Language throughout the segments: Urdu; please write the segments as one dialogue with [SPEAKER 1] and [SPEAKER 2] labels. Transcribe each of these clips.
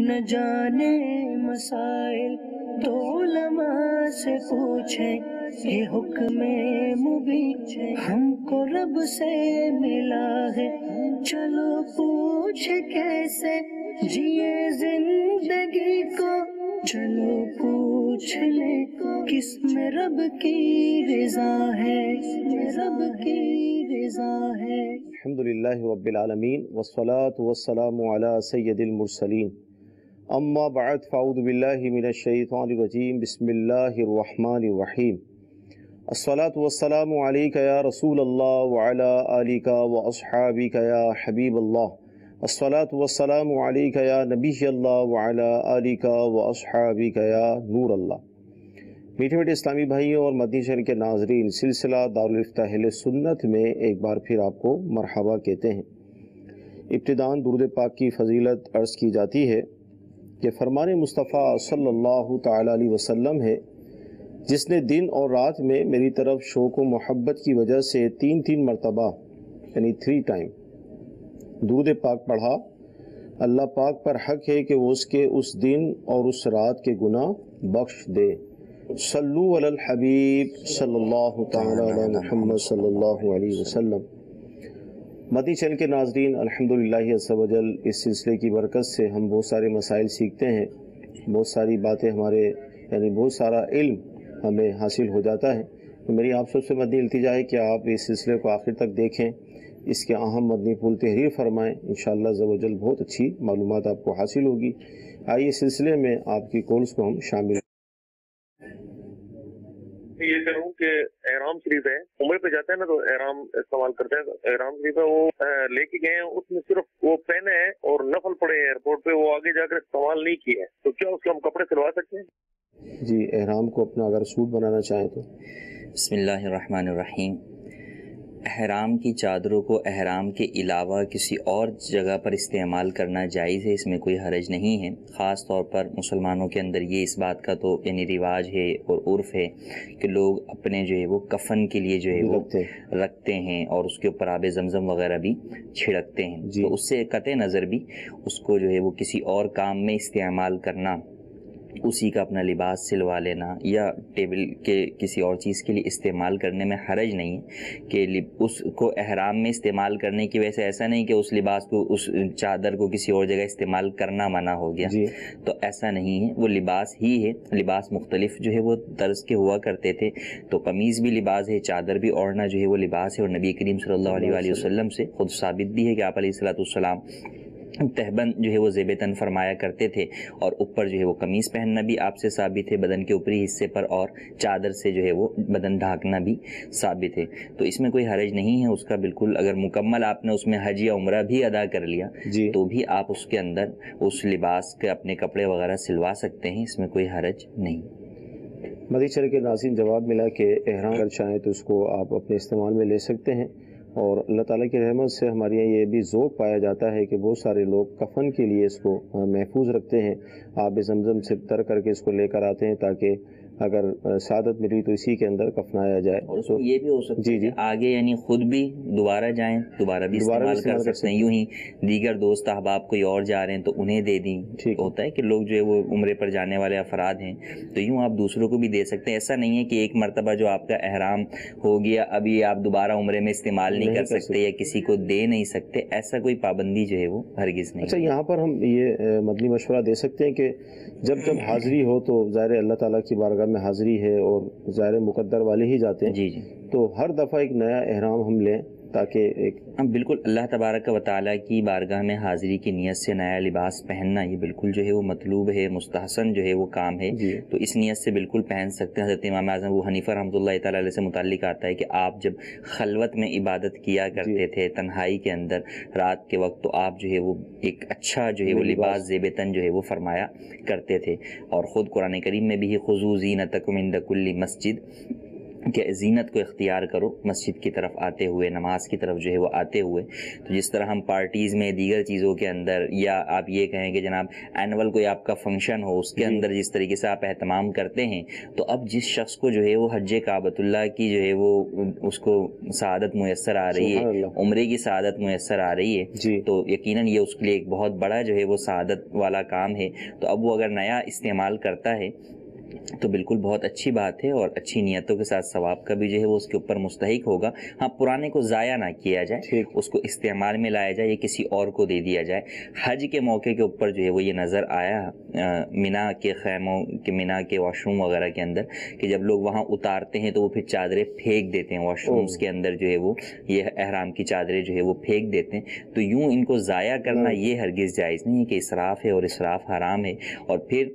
[SPEAKER 1] نہ جانے مسائل تو علماء سے پوچھیں، یہ حکم مبین ہم کو رب سے ملا ہے، چلو پوچھے کیسے جیے زندگی کو، چلو پوچھ لے کس میں رب کی رضا ہے، رب کی رضا ہے۔
[SPEAKER 2] الحمدللہ رب العالمین والصلاة والسلام علی سید المرسلین، اما بعد فاعوذ باللہ من الشیطان الرجیم، بسم اللہ الرحمن الرحیم۔ الصلاة والسلام علیک یا رسول اللہ وعلی آلک واصحابک یا حبیب اللہ، الصلاة والسلام علیک یا نبی اللہ وعلی آلک واصحابک یا نور اللہ۔ میٹھے میٹھے اسلامی بھائیوں اور مدنی چینل کے ناظرین، سلسلہ دارالفتاح اہل سنت میں ایک بار پھر آپ کو مرحبا کہتے ہیں۔ ابتداً درود پاک کی فضیلت عرض کی جاتی ہے کہ فرمان مصطفیٰ صلی اللہ تعالی علیہ وسلم ہے، جس نے دن اور رات میں میری طرف شوق و محبت کی وجہ سے تین مرتبہ یعنی 3 ٹائم درود پاک پڑھا، اللہ پاک پر حق ہے کہ وہ اس کے اس دن اور اس رات کے گناہ بخش دے۔ صلو علی الحبیب صلی اللہ تعالی علی محمد صلی اللہ علیہ وسلم۔ مدنی چینل کے ناظرین، الحمدللہ عز و جل اس سلسلے کی برکت سے ہم بہت سارے مسائل سیکھتے ہیں، بہت ساری باتیں ہمارے یعنی بہت سارا علم ہمیں حاصل ہو جاتا ہے۔ تو میری آپ سب سے مدنی التجا ہے کہ آپ اس سلسلے کو آخر تک دیکھیں، اس کے اہم مدنی پھول تحریر فرمائیں، انشاءاللہ عز و جل بہت اچھی معلومات آپ کو حاصل ہوگی۔ آئیے سلسلے میں آپ کی کالز کو ہم شامل
[SPEAKER 3] یہ کروں کہ احرام شریف ہے، عمرے پہ جاتے ہیں نا تو احرام استعمال کرتے ہیں، احرام شریف ہے وہ لے کے گئے ہیں، اس میں صرف وہ پہنے ہیں اور نفل پڑے ہیں ایئرپورٹ پہ، وہ آگے جا کر استعمال نہیں کیے ہیں، تو کیا اس کے ہم کپڑے سلوا سکتے ہیں؟
[SPEAKER 2] جی، احرام کو اپنا اگر سوٹ بنانا چاہیں تو
[SPEAKER 4] بسم اللہ الرحمن الرحیم۔ احرام کی چادروں کو احرام کے علاوہ کسی اور جگہ پر استعمال کرنا جائز ہے، اس میں کوئی حرج نہیں ہے۔ خاص طور پر مسلمانوں کے اندر یہ اس بات کا تو یعنی رواج ہے اور عرف ہے کہ لوگ اپنے جو ہے وہ کفن کے لیے جو ہے وہ رکھتے ہیں اور اس کے اوپر آب زمزم وغیرہ بھی چھڑکتے ہیں، تو اس سے قطع نظر بھی اس کو جو ہے وہ کسی اور کام میں استعمال کرنا، اسی کا اپنا لباس سلوا لینا یا ٹیبل کے کسی اور چیز کے لیے استعمال کرنے میں حرج نہیں ہے کہ اس کو احرام میں استعمال کرنے کی وجہ سے ایسا نہیں کہ اس لباس کو اس چادر کو کسی اور جگہ استعمال کرنا منع ہو گیا، تو ایسا نہیں ہے، وہ لباس ہی ہے۔ لباس مختلف جو ہے وہ طرز کے ہوا کرتے تھے، تو قمیض بھی لباس ہے، چادر بھی اوڑھنا جو ہے وہ لباس ہے، اور نبی کریم صلی اللہ علیہ وسلم سے خود ثابت بھی ہے کہ آپ علیہ الصلوۃ والسلام تہبند جو ہے وہ زیب تن فرمایا کرتے تھے، اور اوپر جو ہے وہ قمیض پہننا بھی آپ سے ثابت ہے بدن کے اوپری حصے پر، اور چادر سے جو ہے وہ بدن ڈھانکنا بھی ثابت ہے، تو اس میں کوئی حرج نہیں ہے اس کا بالکل۔ اگر مکمل آپ نے اس میں حج یا عمرہ بھی ادا کر لیا تو بھی آپ اس کے اندر اس لباس کے اپنے کپڑے وغیرہ سلوا سکتے ہیں، اس میں کوئی حرج نہیں۔
[SPEAKER 2] مدنی چینل کے ناظرین، جواب ملا کہ احرام اگر چاہیں تو اس کو آپ اپنے استعمال میں لے سکتے ہیں، اور اللہ تعالیٰ کی رحمت سے ہمارے یہاں یہ بھی ذوق پایا جاتا ہے کہ بہت سارے لوگ کفن کے لیے اس کو محفوظ رکھتے ہیں، آب زمزم سے تر کر کے اس کو لے کر آتے ہیں تاکہ اگر سعادت ملی تو اسی کے اندر کفنایا جائے،
[SPEAKER 4] اور اس کو یہ بھی ہو سکتا ہے آگے یعنی خود بھی دوبارہ جائیں، دوبارہ بھی استعمال کر سکتے ہیں، یوں ہی دیگر دوست احباب کوئی اور جا رہے ہیں تو انہیں دے دیں۔ ہوتا ہے کہ لوگ جو ہے وہ عمرے پر جانے والے افراد ہیں تو یوں آپ دوسروں کو بھی دے سکتے ہیں، ایسا نہیں ہے کہ ایک مرتبہ جو آپ کا احرام ہو گیا ابھی آپ دوبارہ عمرے میں استعمال نہیں کر سکتے یا کسی کو دے نہیں سکتے، ایسا کوئی پابندی جو ہے وہ ہرگز نہیں۔
[SPEAKER 2] اچھا، یہاں پر ہم یہ مدنی مشورہ دے سکتے ہیں کہ جب حاضری ہو تو ظاہر اللہ تعالیٰ کی بارگاہ میں حاضری ہے اور ظاہر مقدر والے ہی جاتے ہیں، تو ہر دفعہ ایک نیا احرام ہم لیں تاکہ ایک
[SPEAKER 4] بالکل اللہ تبارک و تعالیٰ کی بارگاہ میں حاضری کی نیت سے نیا لباس پہننا یہ بالکل جو ہے وہ مطلوب ہے، مستحسن جو ہے وہ کام ہے، تو اس نیت سے بالکل پہن سکتے ہیں۔ حضرت امام اعظم ابو حنیفہ رحمۃ اللہ تعالیٰ علیہ سے متعلق آتا ہے کہ آپ جب خلوت میں عبادت کیا کرتے تھے تنہائی کے اندر رات کے وقت، تو آپ جو ہے وہ ایک اچھا جو ہے وہ لباس زیب تن جو ہے وہ فرمایا کرتے تھے، اور خود قرآن کریم میں بھی خذوا زینتکم عند کل مسجد کہ زینت کو اختیار کرو مسجد کی طرف آتے ہوئے، نماز کی طرف جو ہے وہ آتے ہوئے۔ تو جس طرح ہم پارٹیز میں، دیگر چیزوں کے اندر، یا آپ یہ کہیں کہ جناب اینول کوئی آپ کا فنکشن ہو، اس کے اندر جس طریقے سے آپ اہتمام کرتے ہیں، تو اب جس شخص کو جو ہے وہ حج کعبۃ اللہ کی جو ہے وہ اس کو سعادت میسر آ رہی ہے، عمرے کی سعادت میسر آ رہی ہے، تو یقیناً یہ اس کے لیے ایک بہت بڑا جو ہے وہ سعادت والا کام ہے۔ تو اب وہ اگر نیا استعمال کرتا ہے تو بالکل بہت اچھی بات ہے، اور اچھی نیتوں کے ساتھ ثواب کا بھی جو ہے وہ اس کے اوپر مستحق ہوگا۔ ہاں، پرانے کو ضائع نہ کیا جائے، اس کو استعمال میں لایا جائے یا کسی اور کو دے دیا جائے۔ حج کے موقع کے اوپر جو ہے وہ یہ نظر آیا مینا کے خیموں کے، مینا کے واش روم وغیرہ کے اندر، کہ جب لوگ وہاں اتارتے ہیں تو وہ پھر چادریں پھینک دیتے ہیں واش رومز کے اندر، جو ہے وہ یہ احرام کی چادریں جو ہے وہ پھینک دیتے ہیں۔ تو یوں ان کو ضائع کرنا یہ ہرگز جائز نہیں ہے، کہ اسراف ہے اور اسراف حرام ہے۔ اور پھر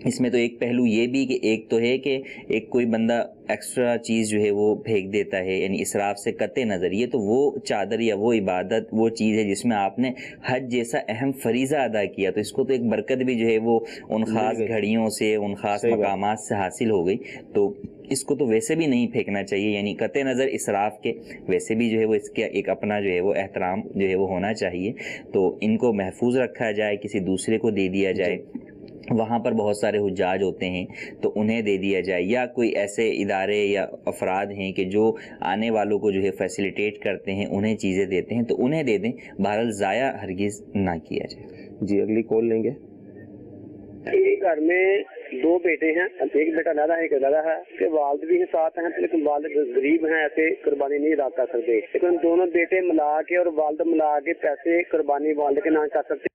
[SPEAKER 4] اس میں تو ایک پہلو یہ بھی کہ ایک تو ہے کہ ایک کوئی بندہ ایکسٹرا چیز جو ہے وہ پھینک دیتا ہے، یعنی اسراف سے قطع نظر، یہ تو وہ چادر یا وہ عبادت، وہ چیز ہے جس میں آپ نے حج جیسا اہم فریضہ ادا کیا، تو اس کو تو ایک برکت بھی جو ہے وہ ان خاص گھڑیوں سے، ان خاص مقامات سے حاصل ہو گئی، تو اس کو تو ویسے بھی نہیں پھینکنا چاہیے، یعنی قطع نظر اسراف کے، ویسے بھی جو ہے وہ اس کا ایک اپنا جو ہے وہ احترام جو ہے وہ ہونا چاہیے۔ تو ان کو محفوظ رکھا جائے، کسی دوسرے کو دے دیا جائے، وہاں پر بہت سارے حجاج ہوتے ہیں تو انہیں دے دیا جائے، یا کوئی ایسے ادارے یا افراد ہیں کہ جو آنے والوں کو جو ہے فیسیلیٹیٹ کرتے ہیں، انہیں چیزیں دیتے ہیں تو انہیں دے دیں، بہرحال ضائع ہرگز نہ کیا جائے۔
[SPEAKER 2] جی اگلی کال لیں گے۔
[SPEAKER 5] گھر میں 2 بیٹے ہیں، ایک بیٹا لادا ہے، ایک دادا ہے، کہ والد بھی ساتھ ہیں، لیکن والد غریب ہیں، ایسے قربانی نہیں ادا کر سکتے، لیکن دونوں بیٹے ملا کے اور والد ملا کے پیسے قربانی والد کے نام کر سکتے۔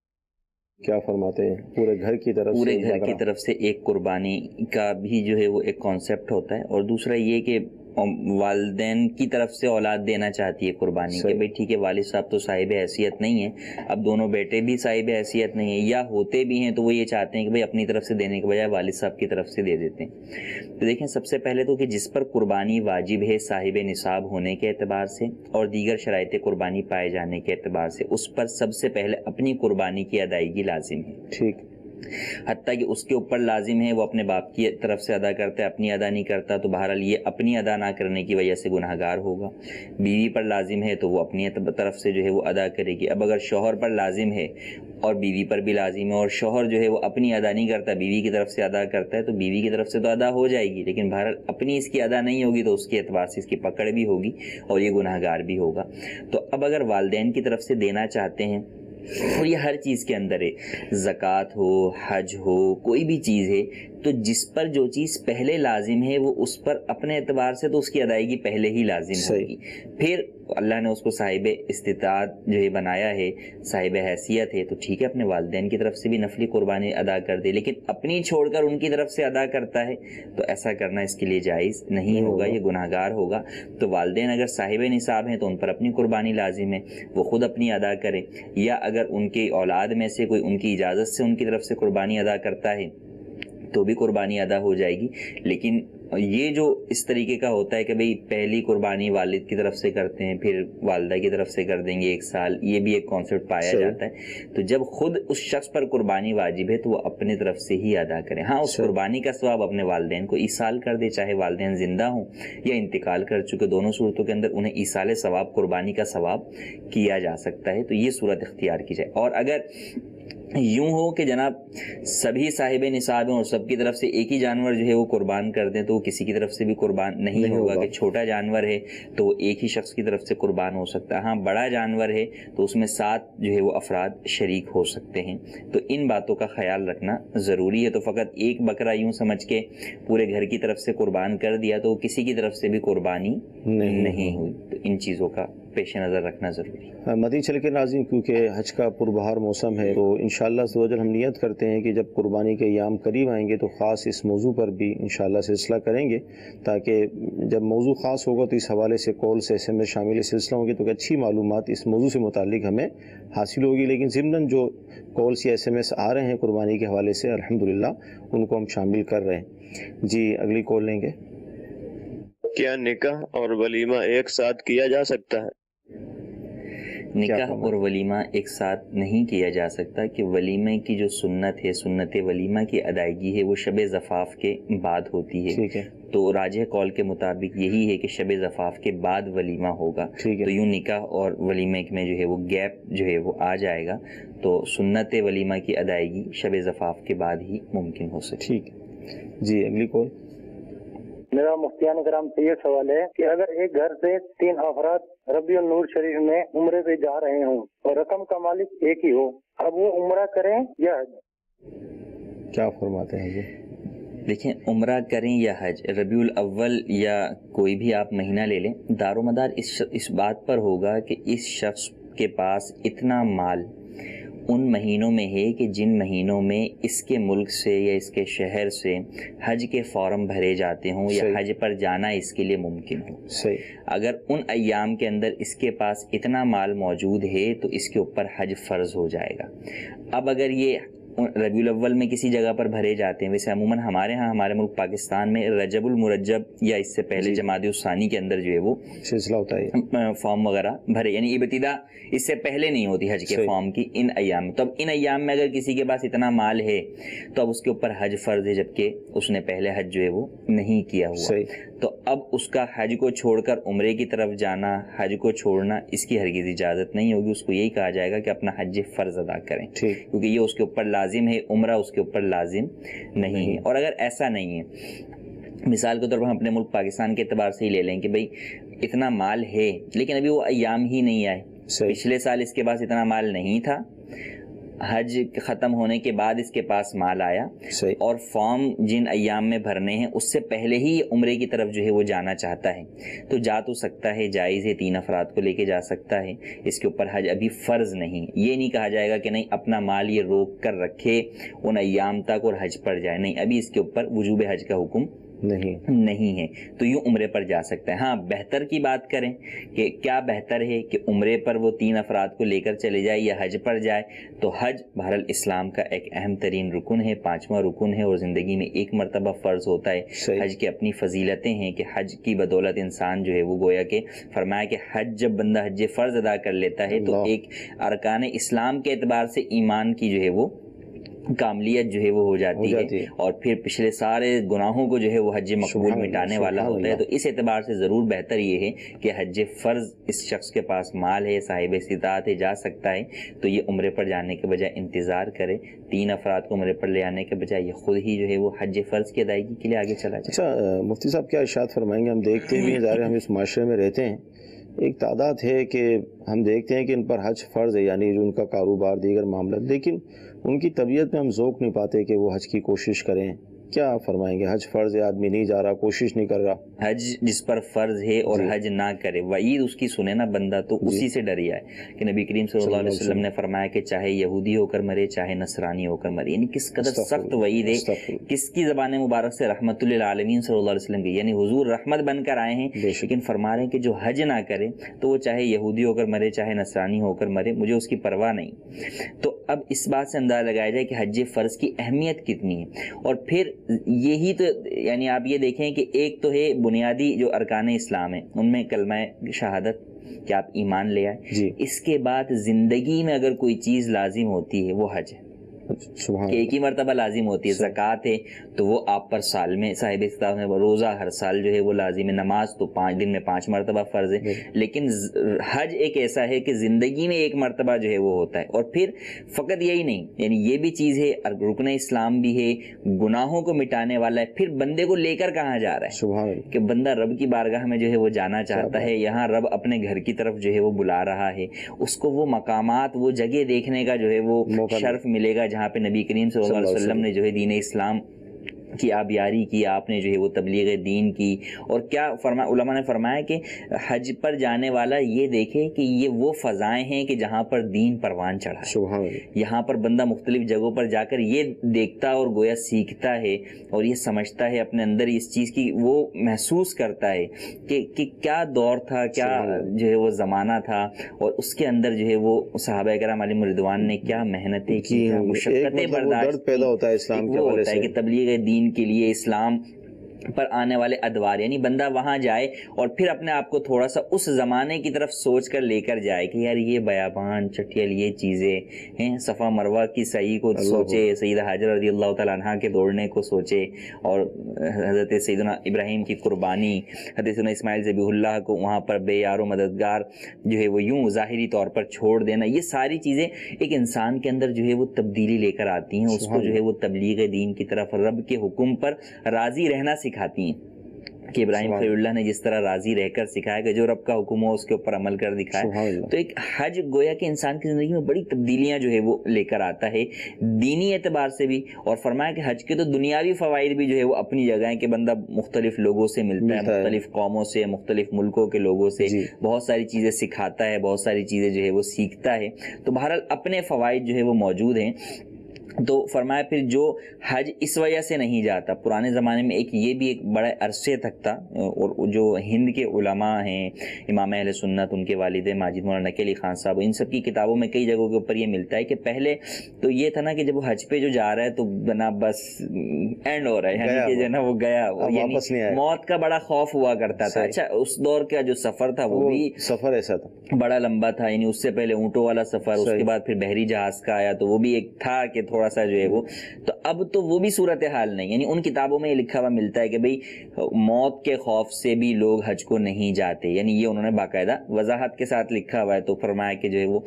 [SPEAKER 2] کیا فرماتے ہیں؟ پورے گھر کی طرف سے،
[SPEAKER 4] پورے گھر کی طرف سے ایک قربانی کا بھی جو ہے وہ ایک کانسیپٹ ہوتا ہے، اور دوسرا یہ کہ والدین کی طرف سے اولاد دینا چاہتی ہے قربانی، کہ بھئی ٹھیک ہے والد صاحب تو صاحب حیثیت نہیں ہے، اب دونوں بیٹے بھی صاحب حیثیت نہیں ہیں، یا ہوتے بھی ہیں تو وہ یہ چاہتے ہیں کہ بھئی اپنی طرف سے دینے کے بجائے والد صاحب کی طرف سے دے دیتے ہیں۔ تو دیکھیں، سب سے پہلے تو کہ جس پر قربانی واجب ہے صاحب نصاب ہونے کے اعتبار سے اور دیگر شرائط قربانی پائے جانے کے اعتبار سے، اس پر سب سے پہلے اپنی قربانی کی ادائیگی لازم ہے۔
[SPEAKER 2] ٹھیک،
[SPEAKER 4] حتیٰ کہ اس کے اوپر لازم ہے وہ اپنے باپ کی طرف سے ادا کرتا ہے، اپنی ادا نہیں کرتا، تو بہرحال یہ اپنی ادا نہ کرنے کی وجہ سے گناہ گار ہوگا۔ بیوی پر لازم ہے تو وہ اپنی طرف سے جو ہے وہ ادا کرے گی۔ اب اگر شوہر پر لازم ہے اور بیوی پر بھی لازم ہے، اور شوہر جو ہے وہ اپنی ادا نہیں کرتا، بیوی کی طرف سے ادا کرتا ہے، تو بیوی کی طرف سے تو ادا ہو جائے گی، لیکن بہرحال اپنی اس کی ادا نہیں ہوگی تو اس کے اعتبار سے اس کی پکڑ بھی ہوگی اور یہ گناہ گار بھی ہوگا۔ تو اب اگر والدین کی طرف سے دینا چاہتے ہیں، اور یہ ہر چیز کے اندر ہے، زکوٰۃ ہو، حج ہو، کوئی بھی چیز ہے، تو جس پر جو چیز پہلے لازم ہے وہ اس پر اپنے اعتبار سے تو اس کی ادائیگی پہلے ہی لازم ہوگی۔ پھر اللہ نے اس کو صاحب استطاعت جو ہے بنایا ہے، صاحب حیثیت ہے، تو ٹھیک ہے اپنے والدین کی طرف سے بھی نفلی قربانی ادا کر دے، لیکن اپنی چھوڑ کر ان کی طرف سے ادا کرتا ہے تو ایسا کرنا اس کے لیے جائز نہیں ہوگا، یہ گناہ گار ہوگا۔ تو والدین اگر صاحب نصاب ہیں تو ان پر اپنی قربانی لازم ہے، وہ خود اپنی ادا کریں، یا اگر ان کی اولاد میں سے کوئی ان کی اجازت سے ان کی طرف سے قربانی ادا کرتا ہے تو بھی قربانی ادا ہو جائے گی۔ لیکن یہ جو اس طریقے کا ہوتا ہے کہ بھئی پہلی قربانی والد کی طرف سے کرتے ہیں، پھر والدہ کی طرف سے کر دیں گے 1 سال، یہ بھی ایک کانسیپٹ پایا جاتا ہے۔ تو جب خود اس شخص پر قربانی واجب ہے تو وہ اپنے طرف سے ہی ادا کریں۔ ہاں، اس قربانی کا ثواب اپنے والدین کو ایصال کر دے، چاہے والدین زندہ ہوں یا انتقال کر چکے، دونوں صورتوں کے اندر انہیں ایصال ثواب، قربانی کا ثواب کیا جا سکتا ہے، تو یہ صورت اختیار کی جائے۔ اور اگر یوں ہو کہ جناب سبھی صاحب نصاب ہیں اور سب کی طرف سے ایک ہی جانور جو ہے وہ قربان کر دیں، تو وہ کسی کی طرف سے بھی قربان نہیں ہوگا، کہ چھوٹا جانور ہے تو وہ ایک ہی شخص کی طرف سے قربان ہو سکتا ہے۔ ہاں، بڑا جانور ہے تو اس میں 7 جو ہے وہ افراد شریک ہو سکتے ہیں، تو ان باتوں کا خیال رکھنا ضروری ہے۔ تو فقط ایک بکرا یوں سمجھ کے پورے گھر کی طرف سے قربان کر دیا تو کسی کی طرف سے بھی قربانی نہیں ہوئی، تو ان چیزوں کا پیش نظر رکھنا ضروری ہے۔
[SPEAKER 2] مدنی چل کے ناظرین، کیونکہ حج کا پربہار موسم ہے، تو انشاءاللہ عز و جل ہم نیت کرتے ہیں کہ جب قربانی کے ایام قریب آئیں گے تو خاص اس موضوع پر بھی انشاءاللہ سلسلہ کریں گے، تاکہ جب موضوع خاص ہوگا تو اس حوالے سے کال سے SMS شامل سلسلہ ہوں گے، تو اچھی معلومات اس موضوع سے متعلق ہمیں حاصل ہوگی۔ لیکن ضمناً جو کالس یا SMS آ رہے ہیں قربانی کے حوالے سے، الحمدللہ ان کو ہم شامل کر رہے ہیں۔ جی اگلی کال لیں گے۔
[SPEAKER 6] کیا نکاح اور ولیمہ ایک ساتھ کیا جا سکتا ہے؟
[SPEAKER 4] نکاح اور ولیمہ ایک ساتھ نہیں کیا جا سکتا، کہ ولیمے کی جو سنت ہے، سنت ولیمہ کی ادائیگی ہے، وہ شب زفاف کے بعد ہوتی ہے۔ تو راجح قول کے مطابق یہی ہے کہ شب زفاف کے بعد ولیمہ ہوگا، تو یوں نکاح اور ولیمے میں جو ہے وہ گیپ جو ہے وہ آ جائے گا، تو سنت ولیمہ کی ادائیگی شب زفاف کے بعد ہی ممکن ہو سکے۔
[SPEAKER 2] ٹھیک ہے جی، اگلی کال۔
[SPEAKER 7] میرا مفتیان کرام سے یہ سوال ہے کہ اگر ایک گھر سے 3 افراد ربیع النور شریف میں عمرے پہ جا رہے ہوں اور رقم کا مالک ایک ہی ہو، اب وہ عمرہ کریں یا حج؟
[SPEAKER 2] کیا فرماتے ہیں جی؟
[SPEAKER 4] دیکھیں، عمرہ کریں یا حج، ربیع الاول یا کوئی بھی آپ مہینہ لے لیں، دار و مدار اس بات پر ہوگا کہ اس شخص کے پاس اتنا مال ان مہینوں میں ہے کہ جن مہینوں میں اس کے ملک سے یا اس کے شہر سے حج کے فارم بھرے جاتے ہوں یا حج پر جانا اس کے لیے ممکن ہو۔ اگر ان ایام کے اندر اس کے پاس اتنا مال موجود ہے تو اس کے اوپر حج فرض ہو جائے گا۔ اب اگر یہ ربیع الاول میں کسی جگہ پر بھرے جاتے ہیں، ویسے عموماً ہمارے ہاں ہمارے ملک پاکستان میں رجب المرجب یا اس سے پہلے جمادی الثانی کے اندر جو ہے وہ سلسلہ ہوتا ہے، فارم وغیرہ بھرے، یعنی ابتدا اس سے پہلے نہیں ہوتی حج کے فارم کی ان ایام میں۔ تو اب ان ایام میں اگر کسی کے پاس اتنا مال ہے تو اب اس کے اوپر حج فرض ہے، جبکہ اس نے پہلے حج جو ہے وہ نہیں کیا ہوا، تو اب اس کا حج کو چھوڑ کر عمرے کی طرف جانا، حج کو چھوڑنا، اس کی ہرگز اجازت نہیں ہوگی۔ اس کو یہی کہا جائے گا کہ اپنا حج فرض ادا کریں، کیونکہ یہ اس کے اوپر لازم ہے، عمرہ اس کے اوپر لازم نہیں ہے۔ اور اگر ایسا نہیں ہے، مثال کے طور پر ہم اپنے ملک پاکستان کے اعتبار سے ہی لے لیں کہ بھئی اتنا مال ہے لیکن ابھی وہ ایام ہی نہیں آئے، پچھلے سال اس کے پاس اتنا مال نہیں تھا، حج ختم ہونے کے بعد اس کے پاس مال آیا اور فارم جن ایام میں بھرنے ہیں اس سے پہلے ہی عمرے کی طرف جو ہے وہ جانا چاہتا ہے، تو جا تو سکتا ہے، جائز ہے، 3 افراد کو لے کے جا سکتا ہے، اس کے اوپر حج ابھی فرض نہیں۔ یہ نہیں کہا جائے گا کہ نہیں اپنا مال یہ روک کر رکھے ان ایام تک اور حج پر جائے، نہیں، ابھی اس کے اوپر وجوب حج کا حکم نہیں ہے، تو یوں عمرے پر جا سکتا ہے۔ ہاں، بہتر کی بات کریں کہ کیا بہتر ہے کہ عمرے پر وہ 3 افراد کو لے کر چلے جائے یا حج پر جائے، تو حج بہرحال اسلام کا ایک اہم ترین رکن ہے، 5واں رکن ہے، اور زندگی میں ایک مرتبہ فرض ہوتا ہے۔ حج کی اپنی فضیلتیں ہیں کہ حج کی بدولت انسان جو ہے وہ گویا کہ فرمایا کہ حج جب بندہ حج فرض ادا کر لیتا ہے تو ایک ارکان اسلام کے اعتبار سے ایمان کی جو ہے وہ کاملیت جو ہے وہ ہو جاتی ہے، اور پھر پچھلے سارے گناہوں کو جو ہے وہ حج مقبول مٹانے والا ہوتا ہے۔ تو اس اعتبار سے ضرور بہتر یہ ہے کہ حج فرض اس شخص کے پاس مال ہے، صاحب استطاعت ہے، جا سکتا ہے، تو یہ عمرے پر جانے کے بجائے انتظار کرے، 3 افراد کو عمرے پر لے آنے کے بجائے یہ خود ہی جو ہے وہ حج فرض کی ادائیگی کے لیے آگے چلا جائے۔
[SPEAKER 2] اچھا مفتی صاحب، کیا ارشاد فرمائیں گے؟ ہم دیکھتے بھی ہیں، ظاہر ہم اس معاشرے میں رہتے ہیں، ایک تعداد ہے کہ ہم دیکھتے ہیں کہ ان پر حج فرض ہے، یعنی جو ان کا کاروبار دیگر معاملات، لیکن ان کی طبیعت میں ہم ذوق نہیں پاتے کہ وہ حج کی کوشش کریں۔ کیا فرمائیں گے؟ حج فرض ہے، آدمی نہیں جا رہا، کوشش نہیں کر رہا،
[SPEAKER 4] حج جس پر فرض ہے اور حج نہ کرے، وعید اس کی سنے نا بندہ تو اسی سے ڈر ہے کہ نبی کریم صلی اللہ علیہ وسلم نے فرمایا کہ چاہے یہودی ہو کر مرے چاہے نصرانی ہو کر مرے، یعنی کس قدر سخت وعید ہے، کس کی زبان مبارک سے، رحمت للعالمین صلی اللہ علیہ وسلم کی، یعنی حضور رحمت بن کر آئے ہیں، لیکن فرما رہے ہیں کہ جو حج نہ کرے تو وہ چاہے یہودی ہو کر مرے چاہے نصرانی ہو کر مرے، مجھے اس کی پرواہ نہیں۔ تو اب اس بات سے اندازہ لگایا جائے کہ حج فرض کی اہمیت کتنی ہے، اور پھر یہی تو یعنی آپ یہ دیکھیں کہ ایک تو ہے بنیادی جو ارکان اسلام ہیں ان میں کلمہ شہادت کہ آپ ایمان لے آئے، اس کے بعد زندگی میں اگر کوئی چیز لازم ہوتی ہے وہ حج ہے، کہ ایک ہی مرتبہ لازم ہوتی ہے، زکوٰۃ ہے تو وہ آپ پر سال میں صاحب استطاعت میں روزہ ہر سال جو ہے وہ لازم ہے، نماز تو 5 دن میں 5 مرتبہ فرض ہے، لیکن حج ایک ایسا ہے کہ زندگی میں ایک مرتبہ جو ہے وہ ہوتا ہے۔ اور پھر فقط یہی نہیں، یعنی یہ بھی چیز ہے، رکن اسلام بھی ہے، گناہوں کو مٹانے والا ہے، پھر بندے کو لے کر کہاں جا رہا ہے کہ بندہ رب کی بارگاہ میں جو ہے وہ جانا چاہتا ہے، یہاں رب اپنے گھر کی طرف جو ہے وہ بلا رہا ہے، اس کو وہ مقامات وہ جگہ دیکھنے کا جو ہے وہ شرف ملے گا جہاں پہ نبی کریم صلی اللہ علیہ وسلم نے جو ہے دین اسلام کی آبیاری کی، آپ نے جو ہے وہ تبلیغ دین کی، اور کیا علماء نے فرمایا کہ حج پر جانے والا یہ دیکھے کہ یہ وہ فضائیں ہیں کہ جہاں پر دین پروان چڑھا ہے، یہاں پر بندہ مختلف جگہوں پر جا کر یہ دیکھتا اور گویا سیکھتا ہے اور یہ سمجھتا ہے، اپنے اندر اس چیز کی وہ محسوس کرتا ہے کہ کیا دور تھا، کیا جو ہے وہ زمانہ تھا، اور اس کے اندر جو ہے وہ صحابہ کرام علیہم رضوان نے کیا محنتیں کی، مشقتیں برداشت،
[SPEAKER 2] پیدا ہوتا ہے اسلام کے
[SPEAKER 4] وہ ہوتا ہے کہ تبلیغ دین کے لیے، اسلام پر آنے والے ادوار، یعنی بندہ وہاں جائے اور پھر اپنے آپ کو تھوڑا سا اس زمانے کی طرف سوچ کر لے کر جائے کہ یار یہ بیابان چٹھیل یہ چیزیں ہیں، صفا مروہ کی سعی کو سوچے، سیدہ حاجرہ رضی اللہ تعالیٰ عنہ کے دوڑنے کو سوچے، اور حضرت سیدنا ابراہیم کی قربانی، حضرت سیدنا اسماعیل ذبیح اللہ کو وہاں پر بے یار و مددگار جو ہے وہ یوں ظاہری طور پر چھوڑ دینا، یہ ساری چیزیں ایک انسان کے اندر جو ہے وہ تبدیلی لے کر آتی ہیں، اس کو جو ہے وہ تبلیغ دین کی طرف، رب کے حکم پر راضی رہنا سکھاتی ہیں، کہ ابراہیم خلیل اللہ نے جس طرح راضی رہ کر سکھایا کہ جو رب کا حکم ہو اس کے اوپر عمل کر دکھایا۔ تو ایک حج گویا کہ انسان کی زندگی میں بڑی تبدیلیاں جو ہے وہ لے کر آتا ہے دینی اعتبار سے بھی، اور فرمایا کہ حج کے تو دنیاوی فوائد بھی جو ہے وہ اپنی جگہ ہیں، کہ بندہ مختلف لوگوں سے ملتا ہے، مختلف قوموں سے، مختلف ملکوں کے لوگوں سے، بہت ساری چیزیں سکھاتا ہے، بہت ساری چیزیں جو ہے وہ سیکھتا ہے، تو بہرحال اپنے فوائد جو ہے وہ موجود ہیں۔ تو فرمایا پھر جو حج اس وجہ سے نہیں جاتا، پرانے زمانے میں یہ بھی ایک بڑے عرصے تک تھا، اور جو ہند کے علماء ہیں، امام اہل سنت، ان کے والد ماجد مولانا نقی علی خان صاحب، ان سب کی کتابوں میں کئی جگہوں کے اوپر یہ ملتا ہے کہ پہلے تو یہ تھا نا کہ جب وہ حج پہ جو جا رہا ہے تو بنا بس اینڈ ہو رہا ہے، یعنی کہ جو ہے نا وہ گیا، یعنی موت کا بڑا خوف ہوا کرتا تھا۔ اچھا اس دور کا جو سفر تھا وہ بھی
[SPEAKER 2] سفر ایسا تھا
[SPEAKER 4] بڑا لمبا تھا، یعنی اس سے پہلے اونٹوں والا سفر، اس کے بعد پھر بحری جہاز کا آیا، تو وہ بھی ایک تھا کہ تھوڑا سا جو ہے وہ، تو اب تو وہ بھی صورتحال نہیں، یعنی ان کتابوں میں یہ لکھا ہوا ملتا ہے کہ بھئی موت کے خوف سے بھی لوگ حج کو نہیں جاتے، یعنی یہ انہوں نے باقاعدہ وضاحت کے ساتھ لکھا ہوا ہے۔ تو فرمایا کہ جو ہے وہ